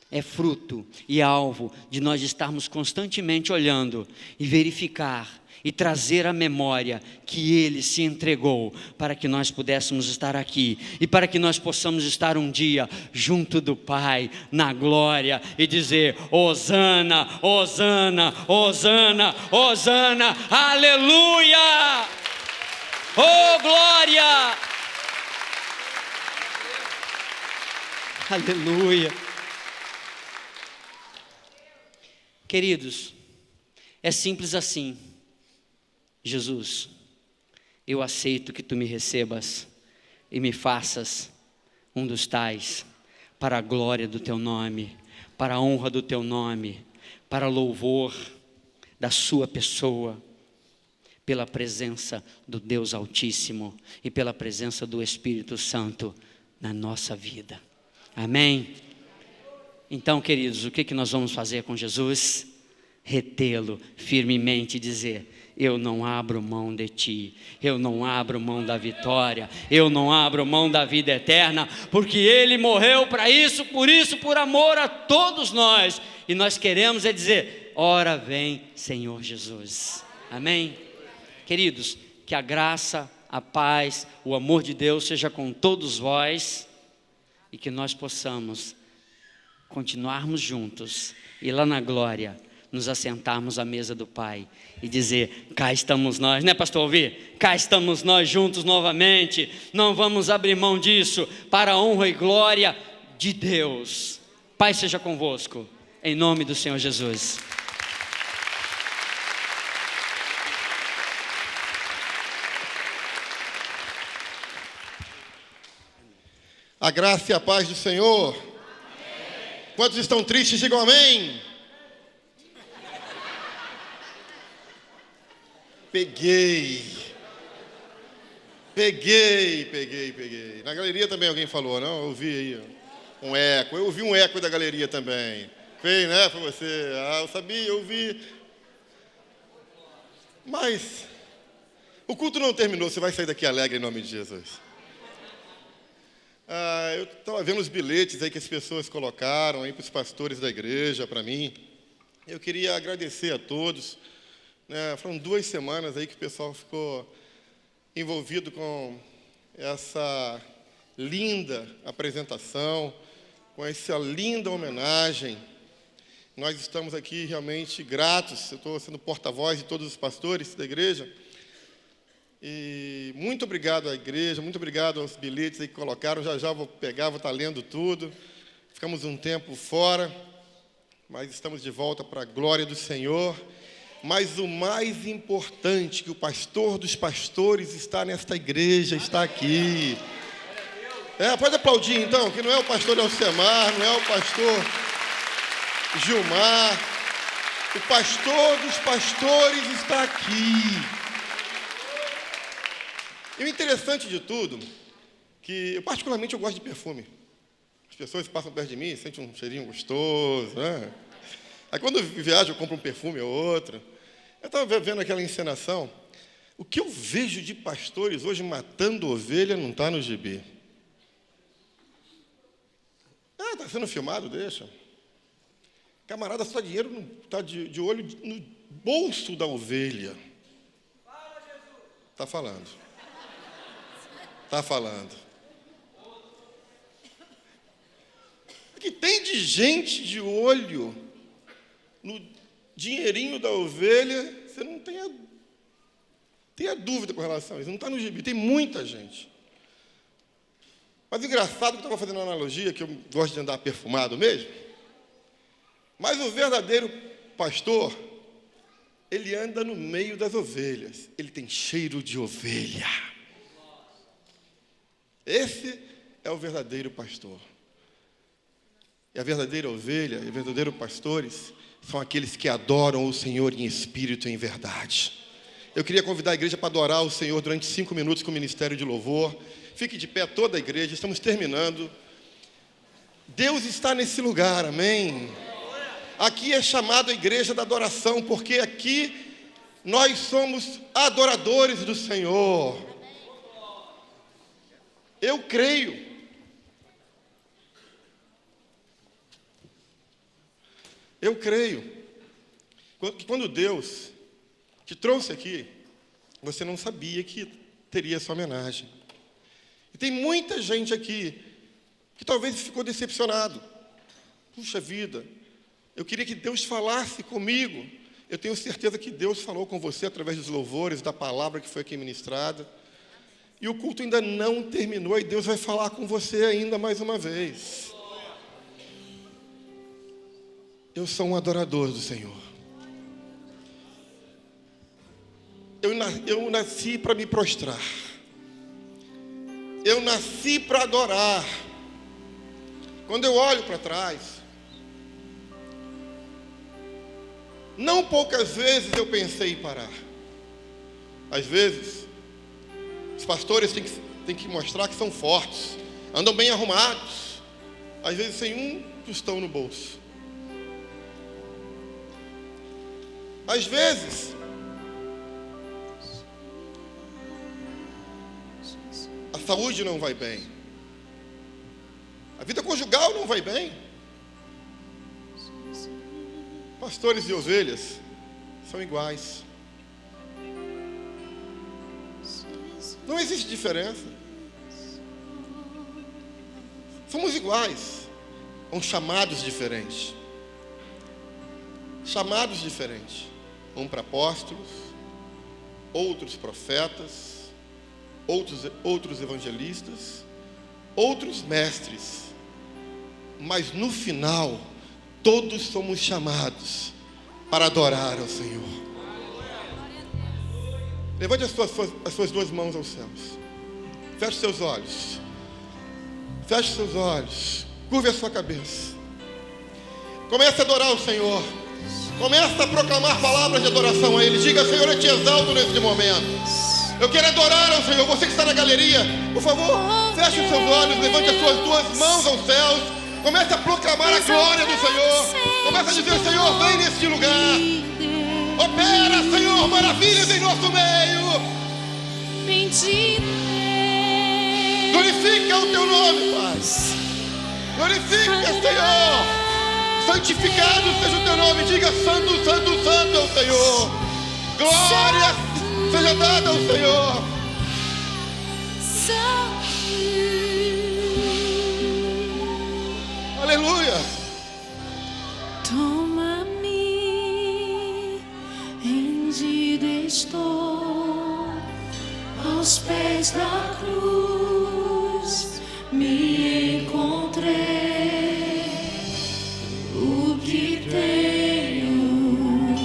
é fruto e alvo de nós estarmos constantemente olhando e verificar e trazer à memória que Ele se entregou para que nós pudéssemos estar aqui e para que nós possamos estar um dia junto do Pai, na glória, e dizer: Hosana, Hosana, Hosana, Hosana, aleluia, oh glória, aleluia. Queridos, é simples assim. Jesus, eu aceito que Tu me recebas e me faças um dos tais, para a glória do Teu nome, para a honra do Teu nome, para louvor da Sua pessoa, pela presença do Deus Altíssimo e pela presença do Espírito Santo na nossa vida. Amém? Então, queridos, o que nós vamos fazer com Jesus? Retê-lo firmemente e dizer: eu não abro mão de Ti, eu não abro mão da vitória, eu não abro mão da vida eterna, porque Ele morreu para isso, por amor a todos nós, e nós queremos dizer: ora vem Senhor Jesus. Amém? Queridos, que a graça, a paz, o amor de Deus seja com todos vós, e que nós possamos continuarmos juntos, e lá na glória nos assentarmos à mesa do Pai e dizer: cá estamos nós, né, pastor Alvir? Cá estamos nós juntos novamente. Não vamos abrir mão disso, para a honra e glória de Deus. Pai seja convosco, em nome do Senhor Jesus. A graça e a paz do Senhor. Amém. Quantos estão tristes, digam amém. Peguei. Na galeria também alguém falou, não? Eu ouvi aí um eco. Eu ouvi um eco da galeria também. Fez, né? Foi você. Ah, eu sabia, eu ouvi. Mas o culto não terminou. Você vai sair daqui alegre em nome de Jesus. Eu estava vendo os bilhetes aí que as pessoas colocaram aí para os pastores da igreja, para mim. Eu queria agradecer a todos. Foram 2 semanas aí que o pessoal ficou envolvido com essa linda apresentação, com essa linda homenagem. Nós estamos aqui realmente gratos. Eu estou sendo porta-voz de todos os pastores da igreja. E muito obrigado à igreja, muito obrigado aos bilhetes aí que colocaram. Já vou pegar, vou estar lendo tudo. Ficamos um tempo fora, mas estamos de volta para a glória do Senhor. Mas o mais importante, que o pastor dos pastores está nesta igreja, está aqui. Pode aplaudir então, que não é o pastor Elcemar, não é o pastor Gilmar. O pastor dos pastores está aqui. E o interessante de tudo, que particularmente eu gosto de perfume. As pessoas passam perto de mim e sentem um cheirinho gostoso, né? Aí quando eu viajo eu compro um perfume ou outro. Eu estava vendo aquela encenação. O que eu vejo de pastores hoje matando ovelha não está no gibi. Está sendo filmado, deixa. Camarada, só dinheiro está de olho no bolso da ovelha. Está falando. Está falando. O que tem de gente de olho no dinheirinho da ovelha, você não tenha dúvida com relação a isso. Não está no gibi, tem muita gente. Mas engraçado que eu estava fazendo uma analogia, que eu gosto de andar perfumado mesmo. Mas o verdadeiro pastor, ele anda no meio das ovelhas. Ele tem cheiro de ovelha. Esse é o verdadeiro pastor. E a verdadeira ovelha e o verdadeiro pastores são aqueles que adoram o Senhor em espírito e em verdade. Eu queria convidar a igreja para adorar o Senhor durante 5 minutos com o ministério de louvor. Fique de pé toda a igreja, estamos terminando. Deus está nesse lugar, amém? Aqui é chamado a igreja da adoração, porque aqui nós somos adoradores do Senhor. Eu creio. Eu creio que quando Deus te trouxe aqui, você não sabia que teria essa homenagem. E tem muita gente aqui que talvez ficou decepcionado. Puxa vida, eu queria que Deus falasse comigo. Eu tenho certeza que Deus falou com você através dos louvores, da palavra que foi aqui ministrada. E o culto ainda não terminou e Deus vai falar com você ainda mais uma vez. Eu sou um adorador do Senhor. Eu nasci para me prostrar. Eu nasci para adorar. Quando eu olho para trás, não poucas vezes eu pensei em parar. Às vezes, os pastores têm que mostrar que são fortes, andam bem arrumados, às vezes sem um tostão no bolso. Às vezes, a saúde não vai bem, a vida conjugal não vai bem. Pastores e ovelhas são iguais. Não existe diferença. Somos iguais, com chamados diferentes. Chamados diferentes. Um para apóstolos, outros profetas, outros evangelistas, outros mestres. Mas no final, todos somos chamados para adorar ao Senhor. Levante as suas 2 mãos aos céus. Feche seus olhos. Feche seus olhos. Curve a sua cabeça. Comece a adorar o Senhor. Comece a proclamar palavras de adoração a Ele. Diga: Senhor, eu te exalto neste momento. Eu quero adorar ao Senhor. Você que está na galeria, por favor, feche os seus olhos. Levante as suas 2 mãos aos céus. Comece a proclamar a glória do Senhor. Comece a dizer: Senhor, vem neste lugar. Opera, Senhor, maravilhas em nosso meio. Glorifica o teu nome, Pai. Glorifica, Senhor. Santificado seja o teu nome. Diga: santo, santo, santo é o Senhor. Glória seja dada ao Senhor. Aleluia. Toma-me, rendido estou aos pés da cruz, me encontrei. O que tenho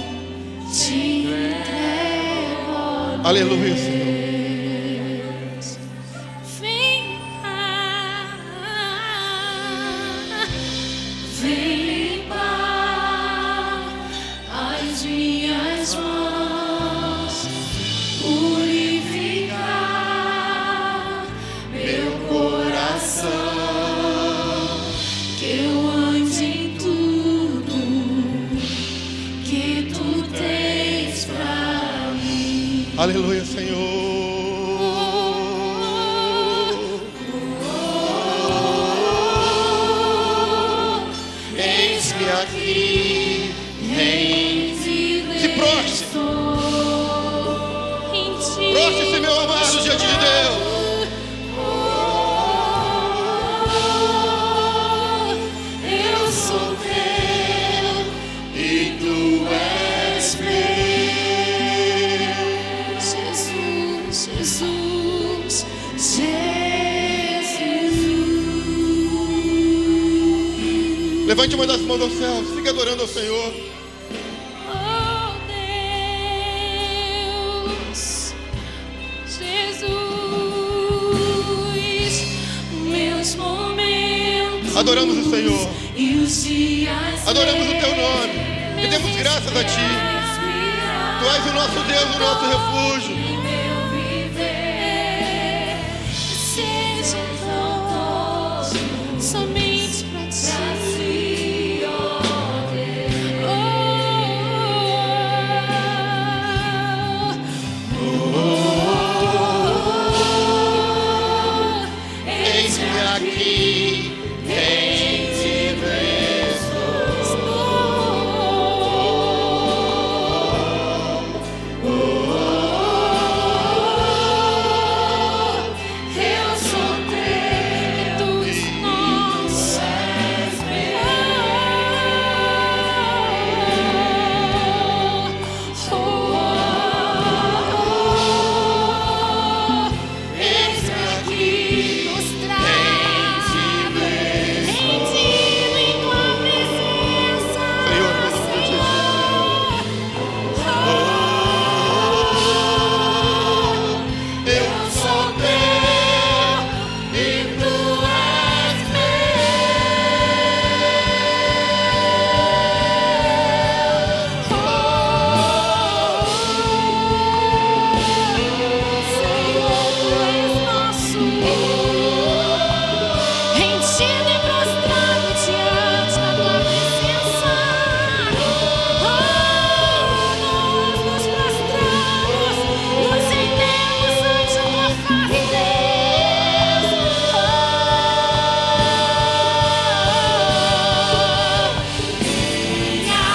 te entrego. Aleluia, Senhor. Aleluia, Senhor. Eis-me aqui, se prostre. Prostre-se, meu amado, diante de Deus. Eu sou teu e tu és meu. Jesus, levante uma das mãos ao céu, siga adorando ao Senhor. Oh, Deus. Adoramos o Senhor. Adoramos o teu nome. Rendemos graças a ti. Tu és o nosso Deus, o nosso refúgio. Somente pra ti. Eis-me aqui, quem te Eu sou teu, tu és nosso. Eis-me aqui, prostrado, rendido em tua presença, Senhor, em nome de eu sou teu e tu és Senhor, tu és nosso. Rendido e prostrado diante da tua presença, nós nos prostramos, nos rendemos ante a tua face, Deus. Minha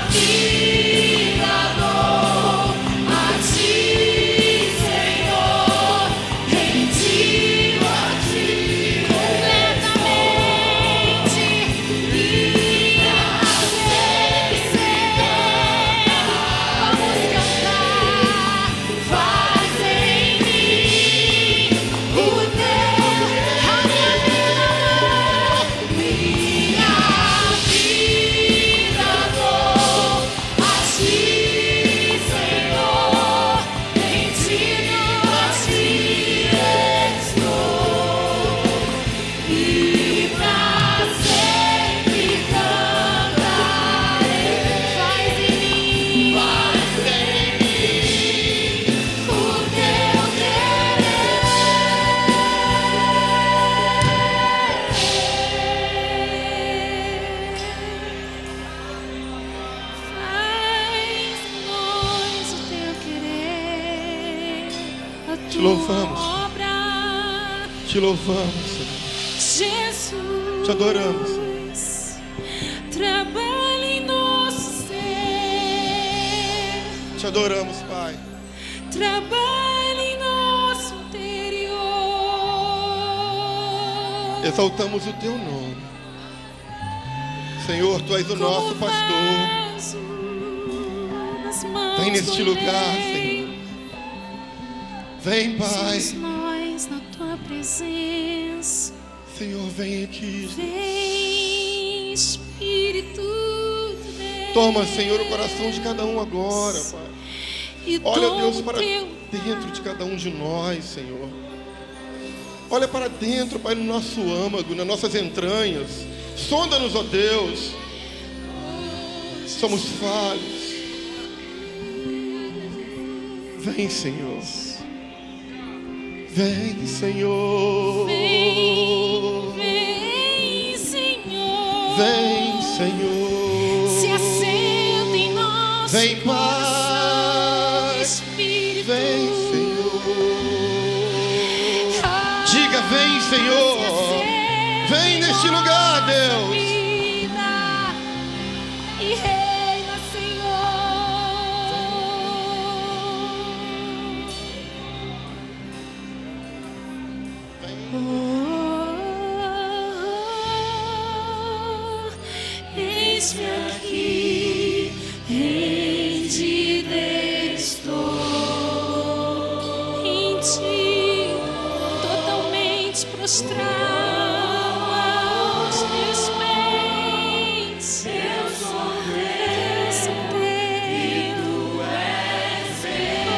vida dou a ti, Senhor, rendido a ti completamente. Minha sede vamos cantar, faz em mim o teu, a minha vida dou a ti, Senhor, rendido a ti estou, e pra sempre cantarei. Faz em mim o teu Faz em nós o teu querer, a Te tua louvamos. obra, Te louvamos, Senhor. Jesus. Te adoramos, Senhor. Trabalha em nosso ser, Te adoramos, Pai. trabalha em nosso interior. Exaltamos o teu nome. Senhor, tu és o nosso pastor. Vem neste lugar, Senhor. Vem, Pai. Somos nós na tua presença. Senhor, vem aqui. Vem, Espírito de Deus. Toma, Senhor, o coração de cada um agora, Pai. E Olha, toma Deus, o para teu dentro de cada um de nós, Senhor. Olha para dentro, Pai, no nosso âmago, nas nossas entranhas. Sonda-nos, ó Deus. Somos falhos. Vem, Senhor. Vem, Senhor. Vem, Senhor. Vem, Senhor. Se assenta em nosso Vem, coração, Pai. Espírito. Vem, Senhor. Ah, Diga, vem, Senhor. se assenta Vem neste lugar, nossa Deus. vida e reina, Senhor. Eis-me aqui, rendida estou em ti, totalmente prostrado aos teus pés. Eu sou teu, e tu és meu.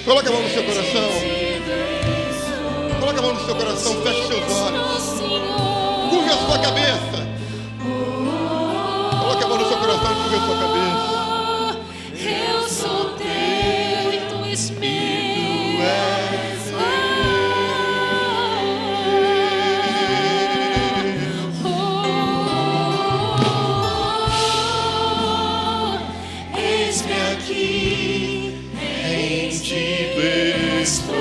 Coloque a mão no seu coração. Coloque a mão no seu coração, feche seus olhos. Curve a sua cabeça. Coloque a mão no seu coração e curve a sua cabeça. Eu sou teu e tu és meu. Eis-me aqui, em ti estou.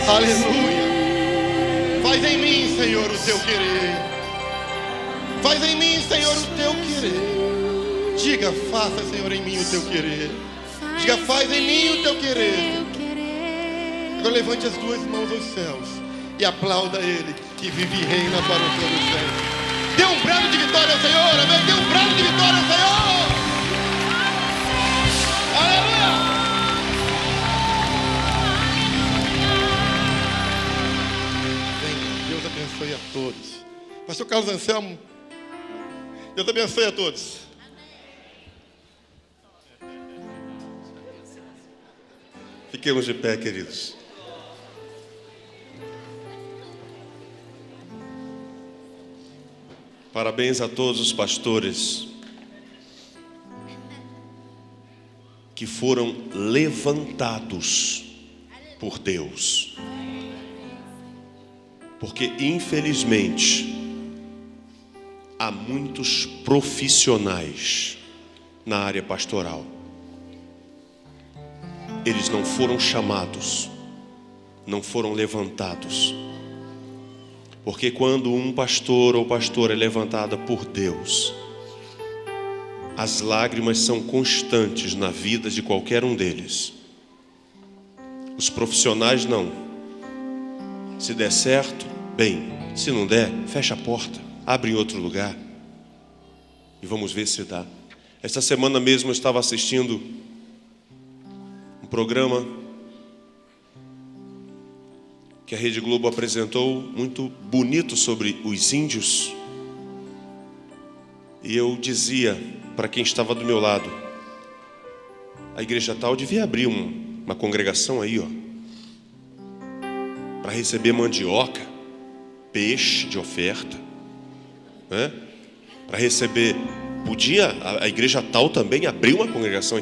Aleluia. Faz em mim, Senhor, o teu querer. Faz em mim, Senhor, o teu querer. Diga, faça, Senhor, em mim o teu querer. Diga, faz em mim o teu querer. Agora levante as duas mãos aos céus e aplauda Ele, que vive e reina para o todo sempre. Dê um brado de vitória ao Senhor, amém? Dê um brado de vitória ao Senhor. Aleluia. Deus abençoe a todos. Pastor Carlos Anselmo, Deus abençoe a todos. Fiquemos de pé, queridos. Parabéns a todos os pastores que foram levantados por Deus. Porque, infelizmente, há muitos profissionais na área pastoral. Eles não foram chamados, não foram levantados. Porque quando um pastor ou pastora é levantada por Deus, as lágrimas são constantes na vida de qualquer um deles. Os profissionais não. Se der certo, bem. Se não der, fecha a porta, abre em outro lugar e vamos ver se dá. Esta semana mesmo eu estava assistindo um programa que a Rede Globo apresentou, muito bonito, sobre os índios. E eu dizia para quem estava do meu lado: a igreja tal devia abrir uma congregação aí, ó, para receber mandioca, peixe de oferta, né? Para receber, podia a igreja tal também abrir uma congregação,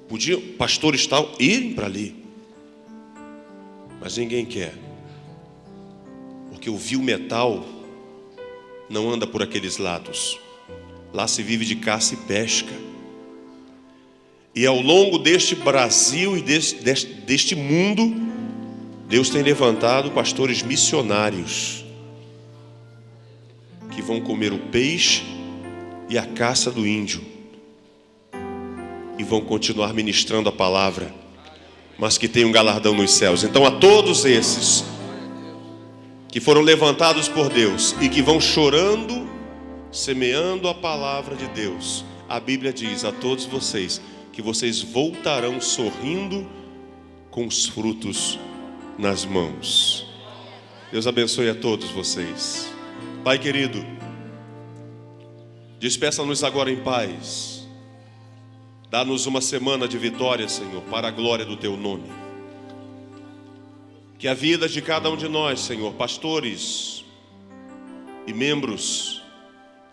podia pastores tal irem para ali, mas ninguém quer, porque o vil metal não anda por aqueles lados. Lá se vive de caça e pesca. E ao longo deste Brasil e deste mundo, Deus tem levantado pastores missionários que vão comer o peixe e a caça do índio e vão continuar ministrando a palavra, mas que tem um galardão nos céus. Então, a todos esses que foram levantados por Deus e que vão chorando, semeando a palavra de Deus, a Bíblia diz a todos vocês que vocês voltarão sorrindo com os frutos nas mãos. Deus abençoe a todos vocês. Pai querido, despeça-nos agora em paz. Dá-nos uma semana de vitória, Senhor, para a glória do Teu nome. Que a vida de cada um de nós, Senhor, pastores e membros,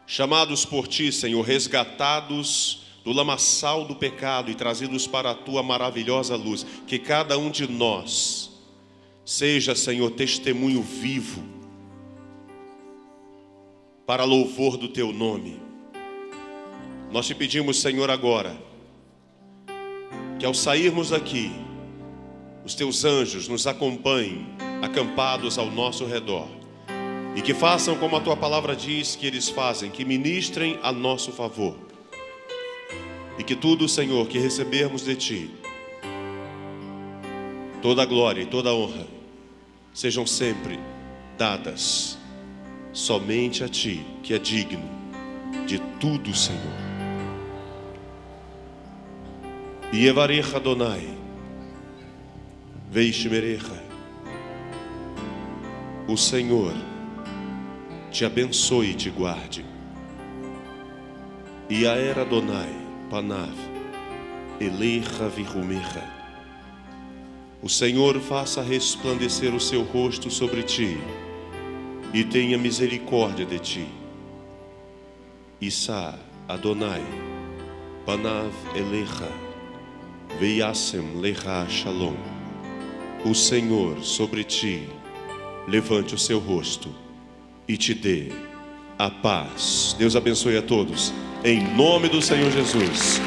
chamados por Ti, Senhor, resgatados do lamaçal do pecado e trazidos para a Tua maravilhosa luz, que cada um de nós seja, Senhor, testemunho vivo para louvor do Teu nome. Nós Te pedimos, Senhor, agora, que ao sairmos daqui, os Teus anjos nos acompanhem, acampados ao nosso redor, e que façam como a Tua palavra diz que eles fazem, que ministrem a nosso favor. E que tudo, Senhor, que recebermos de Ti, toda a glória e toda a honra, sejam sempre dadas somente a Ti, que é digno de tudo, Senhor. Yevarech Adonai, Veishmerecha. O Senhor te abençoe e te guarde. Yaer Adonai Panav Elecha Virumecha. O Senhor faça resplandecer o seu rosto sobre ti e tenha misericórdia de ti. Isa Adonai Panav Elecha Veiasem Lecha Shalom. O Senhor sobre ti levante o seu rosto e te dê a paz. Deus abençoe a todos, em nome do Senhor Jesus.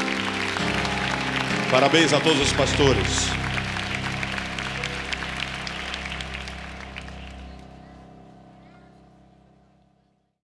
Parabéns a todos os pastores.